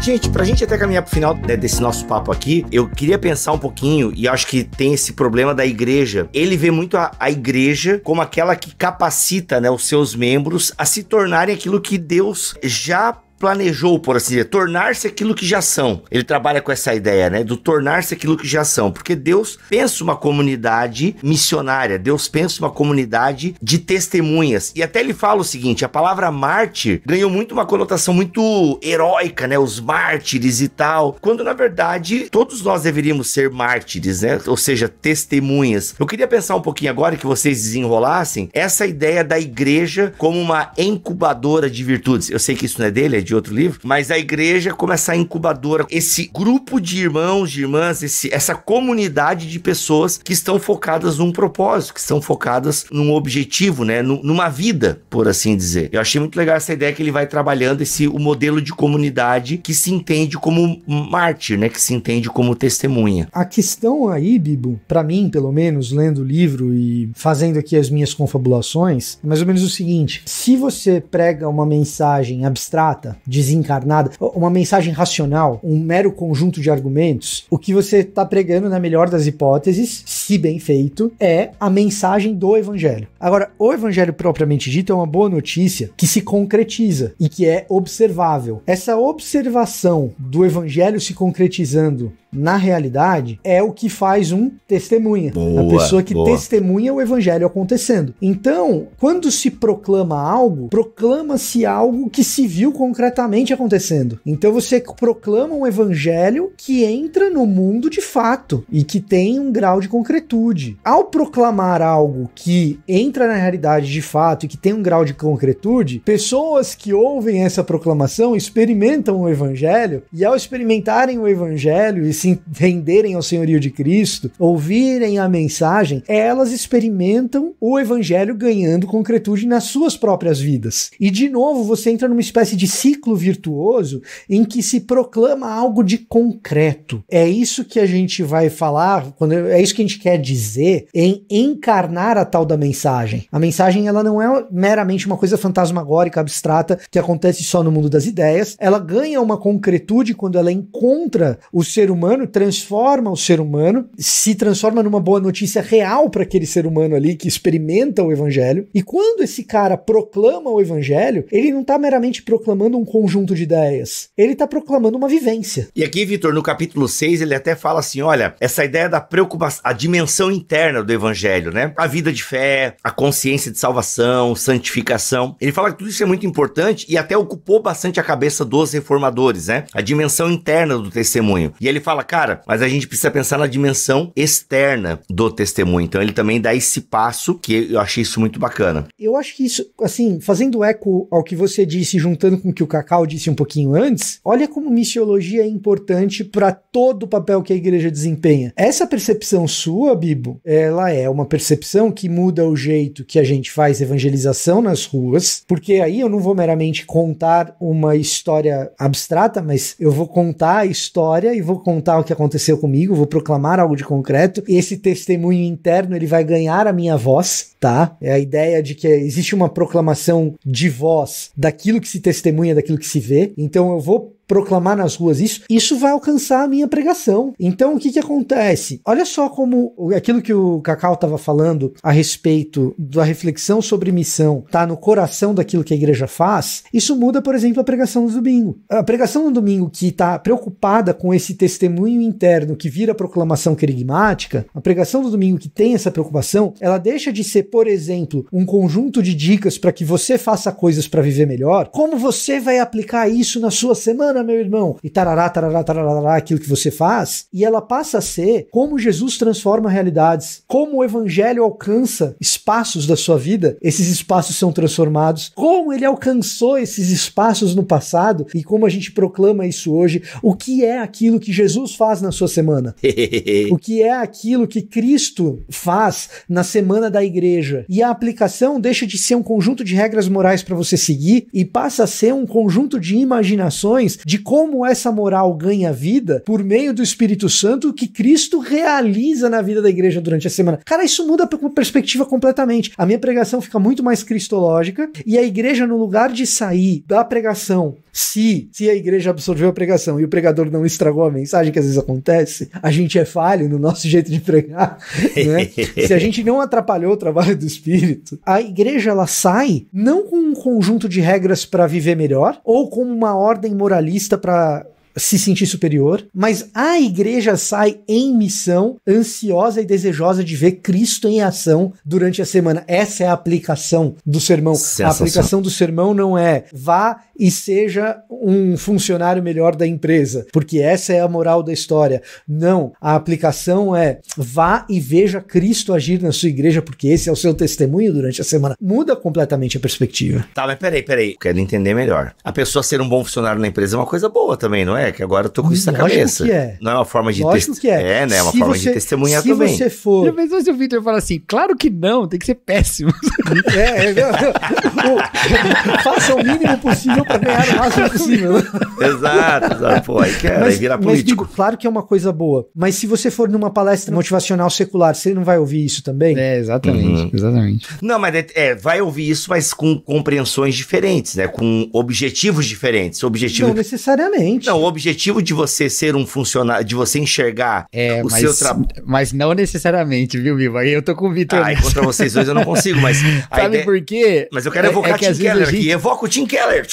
[SPEAKER 2] Gente, pra gente até caminhar pro final, né, desse nosso papo aqui, eu queria pensar um pouquinho, e acho que tem esse problema da igreja. Ele vê muito a igreja como aquela que capacita, né, os seus membros a se tornarem aquilo que Deus já planejou, por assim dizer, tornar-se aquilo que já são. Ele trabalha com essa ideia, né, do tornar-se aquilo que já são, porque Deus pensa uma comunidade missionária, Deus pensa uma comunidade de testemunhas, e até ele fala o seguinte, a palavra mártir ganhou muito uma conotação muito heróica, né, os mártires e tal, quando na verdade todos nós deveríamos ser mártires, né, ou seja, testemunhas. Eu queria pensar um pouquinho agora que vocês desenrolassem essa ideia da igreja como uma incubadora de virtudes. Eu sei que isso não é dele, é de outro livro, mas a igreja como essa incubadora, esse grupo de irmãos, de irmãs, essa comunidade de pessoas que estão focadas num propósito, que estão focadas num objetivo, né, numa vida, por assim dizer. Eu achei muito legal essa ideia que ele vai trabalhando o modelo de comunidade que se entende como mártir, né, que se entende como testemunha.
[SPEAKER 4] A questão aí, Bibo, pra mim, pelo menos, lendo o livro e fazendo aqui as minhas confabulações, é mais ou menos o seguinte: se você prega uma mensagem abstrata, desencarnada, uma mensagem racional, um mero conjunto de argumentos, o que você está pregando, na melhor das hipóteses, se bem feito, é a mensagem do evangelho. Agora, o evangelho propriamente dito é uma boa notícia que se concretiza e que é observável. Essa observação do evangelho se concretizando na realidade é o que faz um testemunha.
[SPEAKER 2] Boa,
[SPEAKER 4] a pessoa que testemunha o evangelho acontecendo. Então, quando se proclama algo, proclama-se algo que se viu concretamente acontecendo. Então você proclama um evangelho que entra no mundo de fato e que tem um grau de concretude. Ao proclamar algo que entra na realidade de fato e que tem um grau de concretude, pessoas que ouvem essa proclamação experimentam o evangelho, e ao experimentarem o evangelho e se renderem ao senhorio de Cristo, ouvirem a mensagem, elas experimentam o evangelho ganhando concretude nas suas próprias vidas. E de novo você entra numa espécie de ciclo virtuoso em que se proclama algo de concreto. É isso que a gente vai falar, é isso que a gente quer dizer em encarnar a tal da mensagem. A mensagem, ela não é meramente uma coisa fantasmagórica, abstrata, que acontece só no mundo das ideias. Ela ganha uma concretude quando ela encontra o ser humano, transforma o ser humano, se transforma numa boa notícia real para aquele ser humano ali que experimenta o evangelho. E quando esse cara proclama o evangelho, ele não está meramente proclamando um conjunto de ideias. Ele está proclamando uma vivência.
[SPEAKER 2] E aqui, Vitor, no capítulo 6, ele até fala assim, olha, essa ideia da preocupação, a dimensão interna do evangelho, né? A vida de fé, a consciência de salvação, santificação. Ele fala que tudo isso é muito importante e até ocupou bastante a cabeça dos reformadores, né? A dimensão interna do testemunho. E ele fala, cara, mas a gente precisa pensar na dimensão externa do testemunho. Então ele também dá esse passo, que eu achei isso muito bacana.
[SPEAKER 4] Eu acho que isso, assim, fazendo eco ao que você disse, juntando com o que o Cacau disse um pouquinho antes, olha como missiologia é importante para todo o papel que a igreja desempenha. Essa percepção sua, Bibo, ela é uma percepção que muda o jeito que a gente faz evangelização nas ruas, porque aí eu não vou meramente contar uma história abstrata, mas eu vou contar a história e vou contar o que aconteceu comigo, vou proclamar algo de concreto, e esse testemunho interno, ele vai ganhar a minha voz, tá? É a ideia de que existe uma proclamação de voz daquilo que se testemunha, daquilo que se vê. Então eu vou proclamar nas ruas isso vai alcançar a minha pregação. Então o que acontece? Olha só como aquilo que o Cacau estava falando a respeito da reflexão sobre missão tá no coração daquilo que a igreja faz. Isso muda, por exemplo, a pregação no domingo. A pregação no domingo que está preocupada com esse testemunho interno que vira proclamação querigmática, a pregação do domingo que tem essa preocupação, ela deixa de ser, por exemplo, um conjunto de dicas para que você faça coisas para viver melhor. Como você vai aplicar isso na sua semana, meu irmão? E tarará, tarará, tarará, aquilo que você faz. E ela passa a ser como Jesus transforma realidades, como o evangelho alcança espaços da sua vida, esses espaços são transformados, como ele alcançou esses espaços no passado e como a gente proclama isso hoje, o que é aquilo que Jesus faz na sua semana, o que é aquilo que Cristo faz na semana da igreja. E a aplicação deixa de ser um conjunto de regras morais para você seguir e passa a ser um conjunto de imaginações de como essa moral ganha vida por meio do Espírito Santo que Cristo realiza na vida da igreja durante a semana. Cara, isso muda a perspectiva completamente. A minha pregação fica muito mais cristológica e a igreja, no lugar de sair da pregação, se a igreja absorveu a pregação e o pregador não estragou a mensagem, que às vezes acontece, a gente é falho no nosso jeito de pregar, né? Se a gente não atrapalhou o trabalho do Espírito, a igreja, ela sai não com um conjunto de regras para viver melhor ou com uma ordem moralista para se sentir superior, mas a igreja sai em missão, ansiosa e desejosa de ver Cristo em ação durante a semana. Essa é a aplicação do sermão. A aplicação do sermão não é vá e seja um funcionário melhor da empresa, porque essa é a moral da história. Não, a aplicação é vá e veja Cristo agir na sua igreja, porque esse é o seu testemunho durante a semana. Muda completamente a perspectiva.
[SPEAKER 2] Tá, mas peraí. Quero entender melhor. A pessoa ser um bom funcionário na empresa é uma coisa boa também, não é? Que agora eu tô com isso na cabeça.
[SPEAKER 4] Que é.
[SPEAKER 2] Não é uma forma de
[SPEAKER 4] testemunhar.
[SPEAKER 2] É, né? É uma forma de testemunhar também.
[SPEAKER 4] Se você for...
[SPEAKER 3] Já pensou se o Victor fala assim, claro que não, tem que ser péssimo.
[SPEAKER 4] Faça o mínimo possível pra ganhar o máximo possível.
[SPEAKER 2] Exato. Pô, aí virar político.
[SPEAKER 4] Mas, claro que é uma coisa boa, mas se você for numa palestra motivacional secular, você não vai ouvir isso também?
[SPEAKER 3] Exatamente.
[SPEAKER 2] Não, mas vai ouvir isso, mas com compreensões diferentes, né? Com objetivos diferentes.
[SPEAKER 4] Não necessariamente.
[SPEAKER 2] Não, o objetivo de você ser um funcionário, de você enxergar seu trabalho.
[SPEAKER 3] Mas não necessariamente, viu, Viva? Aí eu tô com o Vitor.
[SPEAKER 2] Contra vocês dois eu não consigo, mas...
[SPEAKER 3] Sabe por quê?
[SPEAKER 2] Mas eu quero evocar o Tim Keller aqui. Evoca o Tim Keller.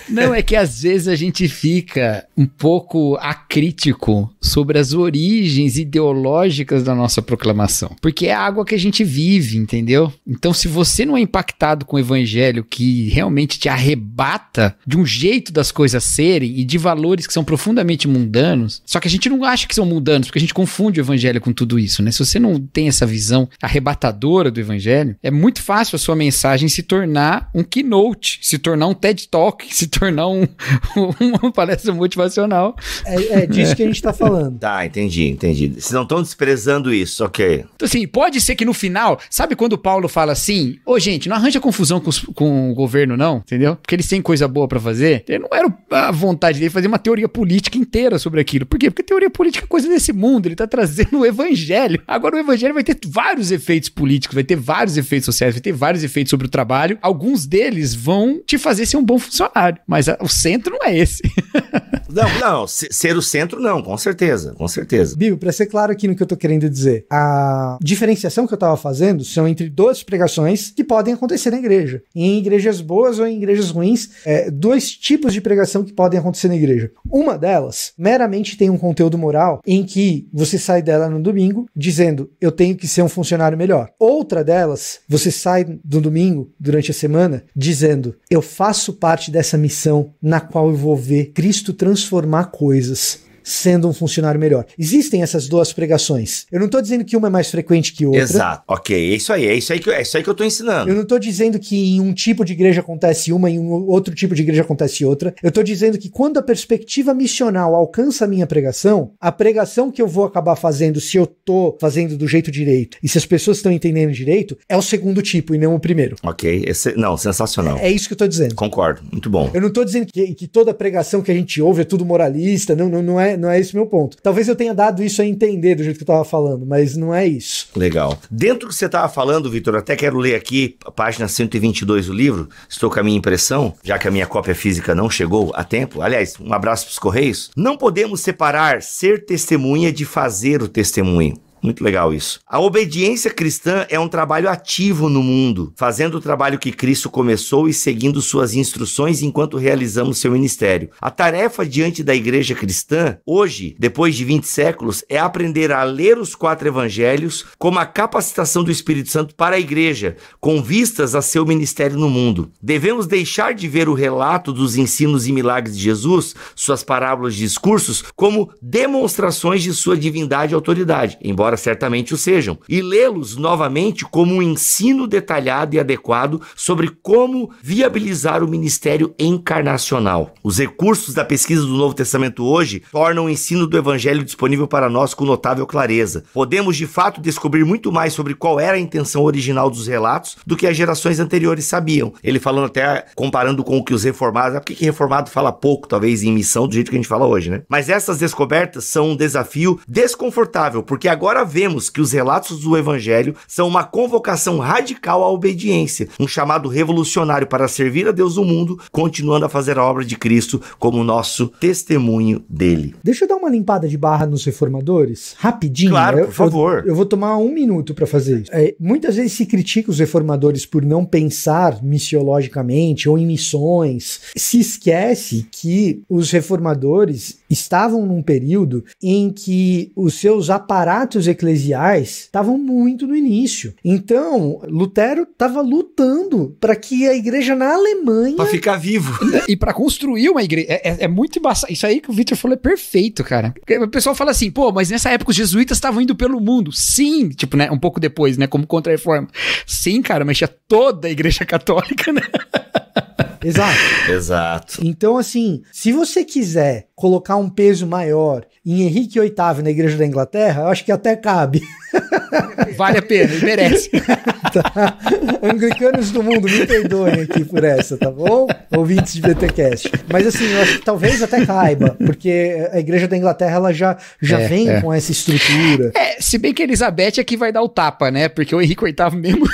[SPEAKER 3] Não, é que às vezes a gente fica um pouco acrítico sobre as origens ideológicas da nossa proclamação. Porque é a água que a gente vive, entendeu? Então, se você não é impactado com o evangelho que realmente te arrebata de um jeito das coisas serem e de valores que são profundamente mundanos, só que a gente não acha que são mundanos, porque a gente confunde o evangelho com tudo isso, né? Se você não tem essa visão arrebatadora do evangelho, é muito fácil a sua mensagem se tornar um keynote, se tornar um TED Talk, se tornar uma palestra motivacional.
[SPEAKER 4] É disso que a gente tá falando.
[SPEAKER 2] Tá, entendi. Vocês não estão desprezando isso, ok.
[SPEAKER 3] Então, assim, pode ser que no final, sabe quando o Paulo fala assim, gente, não arranja confusão com o governo não, entendeu? Porque eles têm coisa boa pra fazer. Ele não era a vontade dele fazer uma teoria política inteira sobre aquilo. Por quê? Porque teoria política é coisa desse mundo, ele tá trazendo o evangelho. Agora o evangelho vai ter vários efeitos políticos, vai ter vários efeitos sociais, vai ter vários efeitos sobre o trabalho. Alguns deles vão te fazer ser um bom funcionário, mas o centro não é esse.
[SPEAKER 2] Não, ser o centro não, com certeza.
[SPEAKER 4] Bill, pra ser claro aqui no que eu tô querendo dizer, a diferenciação que eu tava fazendo são entre duas pregações que podem acontecer na igreja. Em igrejas boas ou em igrejas ruins, dois tipos de pregação que podem acontecer na igreja. Uma delas, meramente tem um conteúdo moral em que você sai dela no domingo dizendo, eu tenho que ser um funcionário melhor. Outra delas, você sai do domingo, durante a semana, dizendo, eu faço parte dessa missão na qual eu vou ver Cristo transformar coisas, sendo um funcionário melhor. Existem essas duas pregações. Eu não tô dizendo que uma é mais frequente que outra.
[SPEAKER 2] Exato. Ok, é isso aí que eu tô ensinando.
[SPEAKER 4] Eu não tô dizendo que em um tipo de igreja acontece uma e em um outro tipo de igreja acontece outra. Eu tô dizendo que quando a perspectiva missional alcança a minha pregação, a pregação que eu vou acabar fazendo, se eu tô fazendo do jeito direito e se as pessoas estão entendendo direito, é o segundo tipo e não o primeiro.
[SPEAKER 2] Ok, sensacional.
[SPEAKER 4] É isso que eu tô dizendo.
[SPEAKER 2] Concordo, muito bom.
[SPEAKER 4] Eu não tô dizendo que toda pregação que a gente ouve é tudo moralista, não é esse o meu ponto. Talvez eu tenha dado isso a entender do jeito que eu tava falando, mas não é isso.
[SPEAKER 2] Legal. Dentro do que você tava falando, Vitor, até quero ler aqui a página 122 do livro, estou com a minha impressão, já que a minha cópia física não chegou a tempo. Aliás, um abraço pros Correios. Não podemos separar ser testemunha de fazer o testemunho. Muito legal isso. A obediência cristã é um trabalho ativo no mundo, fazendo o trabalho que Cristo começou e seguindo suas instruções enquanto realizamos seu ministério. A tarefa diante da igreja cristã, hoje, depois de 20 séculos, é aprender a ler os 4 evangelhos como a capacitação do Espírito Santo para a igreja, com vistas a seu ministério no mundo. Devemos deixar de ver o relato dos ensinos e milagres de Jesus, suas parábolas de discursos, como demonstrações de sua divindade e autoridade, embora certamente o sejam, e lê-los novamente como um ensino detalhado e adequado sobre como viabilizar o ministério encarnacional. Os recursos da pesquisa do Novo Testamento hoje tornam o ensino do Evangelho disponível para nós com notável clareza. Podemos, de fato, descobrir muito mais sobre qual era a intenção original dos relatos do que as gerações anteriores sabiam. Ele falando até, comparando com o que os reformados... Por que reformado fala pouco, talvez, em missão, do jeito que a gente fala hoje, né? Mas essas descobertas são um desafio desconfortável, porque agora vemos que os relatos do Evangelho são uma convocação radical à obediência, um chamado revolucionário para servir a Deus no mundo, continuando a fazer a obra de Cristo como nosso testemunho dele.
[SPEAKER 4] Deixa eu dar uma limpada de barra nos reformadores, rapidinho.
[SPEAKER 2] Claro, por favor.
[SPEAKER 4] Eu vou tomar 1 minuto para fazer isso. Muitas vezes se critica os reformadores por não pensar missiologicamente ou em missões. Se esquece que os reformadores estavam num período em que os seus aparatos eclesiais estavam muito no início. Então, Lutero estava lutando para que a igreja na Alemanha...
[SPEAKER 2] Para ficar vivo.
[SPEAKER 3] E para construir uma igreja. É muito embaçado. Isso aí que o Victor falou é perfeito, cara. O pessoal fala assim, pô, mas nessa época os jesuítas estavam indo pelo mundo. Sim, tipo, né, um pouco depois, né, como contra-reforma. Sim, cara, mas tinha toda a igreja católica, né?
[SPEAKER 4] Exato. Então, assim, se você quiser colocar um peso maior em Henrique VIII na Igreja da Inglaterra, eu acho que até cabe.
[SPEAKER 3] Vale a pena, ele merece.
[SPEAKER 4] Tá. Anglicanos do mundo, me perdoem aqui por essa, tá bom? Ouvintes de BTcast. Mas assim, eu acho que talvez até caiba, porque a Igreja da Inglaterra, ela já vem com essa estrutura.
[SPEAKER 3] Se bem que a Elizabeth é que vai dar o tapa, né? Porque o Henrique VIII mesmo...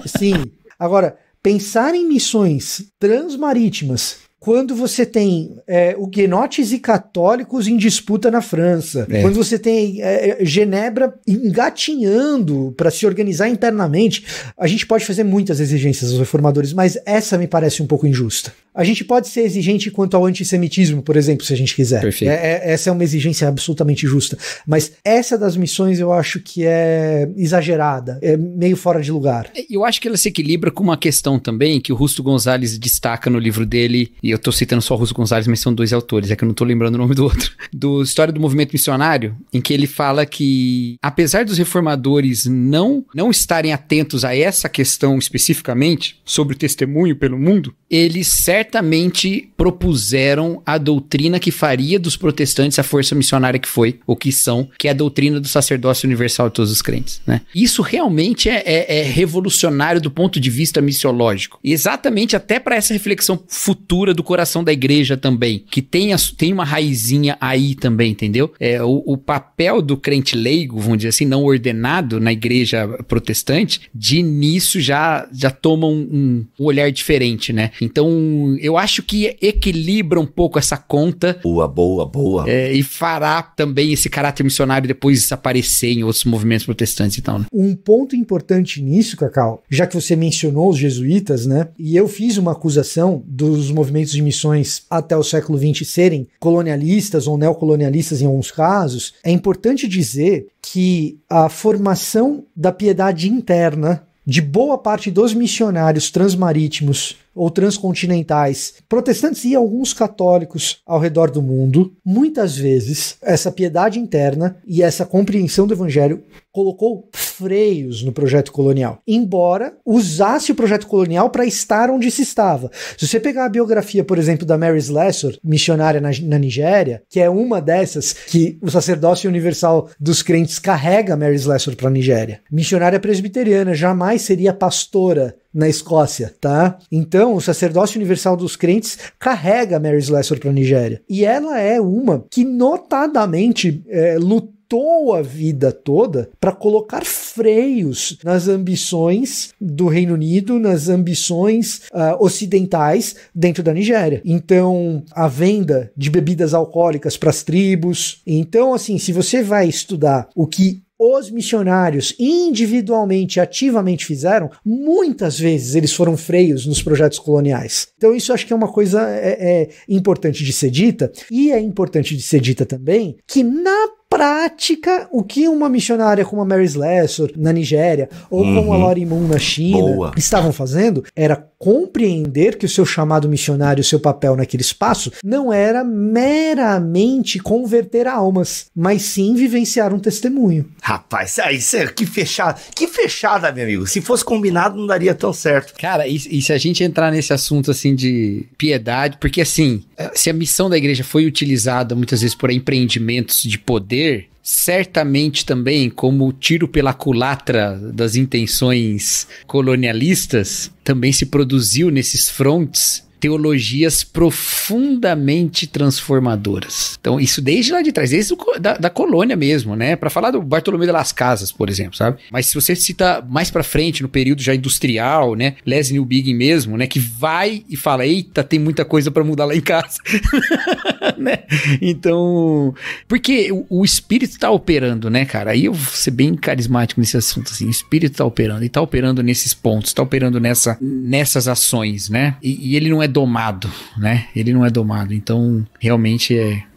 [SPEAKER 4] Sim. Agora, pensar em missões transmarítimas quando você tem huguenotes e católicos em disputa na França, quando você tem Genebra engatinhando para se organizar internamente, a gente pode fazer muitas exigências aos reformadores, mas essa me parece um pouco injusta. A gente pode ser exigente quanto ao antissemitismo, por exemplo, se a gente quiser. Essa é uma exigência absolutamente justa. Mas essa das missões eu acho que é exagerada, é meio fora de lugar.
[SPEAKER 3] Eu acho que ela se equilibra com uma questão também que o Rusto Gonzalez destaca no livro dele, e eu tô citando só o Rusto Gonzalez, mas são 2 autores, é que eu não tô lembrando o nome do outro, do História do Movimento Missionário, em que ele fala que, apesar dos reformadores não estarem atentos a essa questão especificamente, sobre o testemunho pelo mundo, eles certamente certamente propuseram a doutrina que faria dos protestantes a força missionária que foi, ou que são, que é a doutrina do sacerdócio universal de todos os crentes, né? Isso realmente é revolucionário do ponto de vista missiológico. E exatamente até para essa reflexão futura do coração da igreja também, que tem uma raizinha aí também, entendeu? O papel do crente leigo, vamos dizer assim, não ordenado na igreja protestante, de início já toma um olhar diferente, né? Então, eu acho que equilibra um pouco essa conta.
[SPEAKER 2] Boa.
[SPEAKER 3] E fará também esse caráter missionário depois aparecer em outros movimentos protestantes e tal, né?
[SPEAKER 4] Um ponto importante nisso, Cacau, já que você mencionou os jesuítas, né? E eu fiz uma acusação dos movimentos de missões até o século XX serem colonialistas ou neocolonialistas em alguns casos, é importante dizer que a formação da piedade interna de boa parte dos missionários transmarítimos ou transcontinentais, protestantes e alguns católicos ao redor do mundo, muitas vezes essa piedade interna e essa compreensão do evangelho colocou freios no projeto colonial, embora usasse o projeto colonial para estar onde se estava. Se você pegar a biografia, por exemplo, da Mary Slessor, missionária na Nigéria, que é uma dessas que o sacerdócio universal dos crentes carrega Mary Slessor para a Nigéria. Missionária presbiteriana, jamais seria pastora na Escócia, tá? Então, o sacerdócio universal dos crentes carrega Mary Slessor para a Nigéria. E ela é uma que notadamente lutou a vida toda para colocar freios nas ambições do Reino Unido, nas ambições ocidentais dentro da Nigéria. Então, a venda de bebidas alcoólicas para as tribos. Então, assim, se você vai estudar o que os missionários individualmente, ativamente fizeram, muitas vezes eles foram freios nos projetos coloniais. Então isso acho que é uma coisa importante de ser dita, e é importante de ser dita também que na prática, o que uma missionária como a Mary Slessor na Nigéria ou como a Lori Moon na China estavam fazendo era compreender que o seu chamado missionário, o seu papel naquele espaço, não era meramente converter almas, mas sim vivenciar um testemunho.
[SPEAKER 2] Rapaz, que fechada, meu amigo. Se fosse combinado, não daria tão certo.
[SPEAKER 3] Cara, e se a gente entrar nesse assunto, assim, de piedade, porque, assim, se a missão da igreja foi utilizada, muitas vezes, por empreendimentos de poder, certamente também, como tiro pela culatra das intenções colonialistas, também se produziu nesses frontes teologias profundamente transformadoras. Então, isso desde lá de trás, desde da colônia mesmo, né? Para falar do Bartolomé de las Casas, por exemplo, sabe? Mas se você cita mais pra frente, no período já industrial, né? Leslie Newbigin mesmo, né? Que vai e fala, eita, tem muita coisa pra mudar lá em casa. Né? Então, porque o espírito tá operando, né, cara? Aí eu vou ser bem carismático nesse assunto, assim. O espírito tá operando, e tá operando nesses pontos, tá operando nessas ações, né? E ele não é domado, né? Ele não é domado. Então, realmente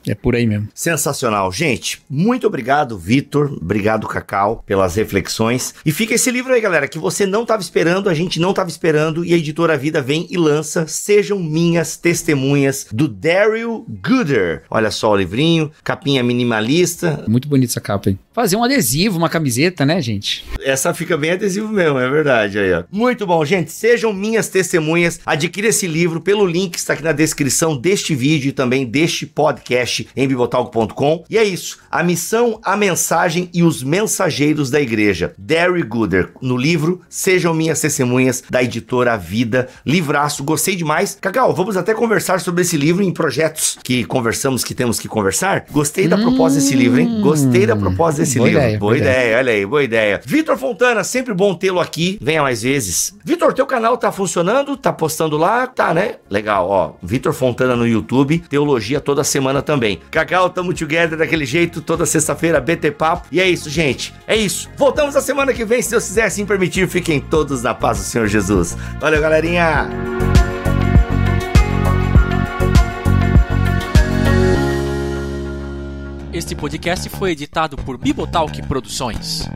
[SPEAKER 3] é por aí mesmo.
[SPEAKER 2] Sensacional. Gente, muito obrigado, Vitor. Obrigado, Cacau, pelas reflexões. E fica esse livro aí, galera, que você não estava esperando, a gente não estava esperando, e a Editora Vida vem e lança Sejam Minhas Testemunhas, do Daryl Gooder. Olha só o livrinho, capinha minimalista.
[SPEAKER 3] Muito bonita essa capa aí. Fazer um adesivo, uma camiseta, né, gente?
[SPEAKER 2] Essa fica bem adesivo mesmo, é verdade. Aí, ó. Muito bom, gente. Sejam Minhas Testemunhas. Adquira esse livro pelo link que está aqui na descrição deste vídeo e também deste podcast em bibotalk.com. E é isso, a missão, a mensagem e os mensageiros da igreja. Daryl Gooder, no livro Sejam Minhas Testemunhas, da Editora Vida. Livraço, gostei demais. Cacau, vamos até conversar sobre esse livro em projetos que conversamos, que temos que conversar. Gostei da proposta desse livro, hein? Gostei da proposta desse livro. Boa ideia, olha aí, boa ideia. Vitor Fontana, sempre bom tê-lo aqui. Venha mais vezes. Vitor, teu canal tá funcionando? Tá postando lá? Tá, né? Legal, ó. Vitor Fontana no YouTube, teologia toda semana também. Cacau, tamo together daquele jeito, toda sexta-feira, BT Papo. E é isso, gente. É isso. Voltamos a semana que vem, se Deus quiser assim permitir. Fiquem todos na paz do Senhor Jesus. Valeu, galerinha!
[SPEAKER 5] Este podcast foi editado por Bibotalk Produções.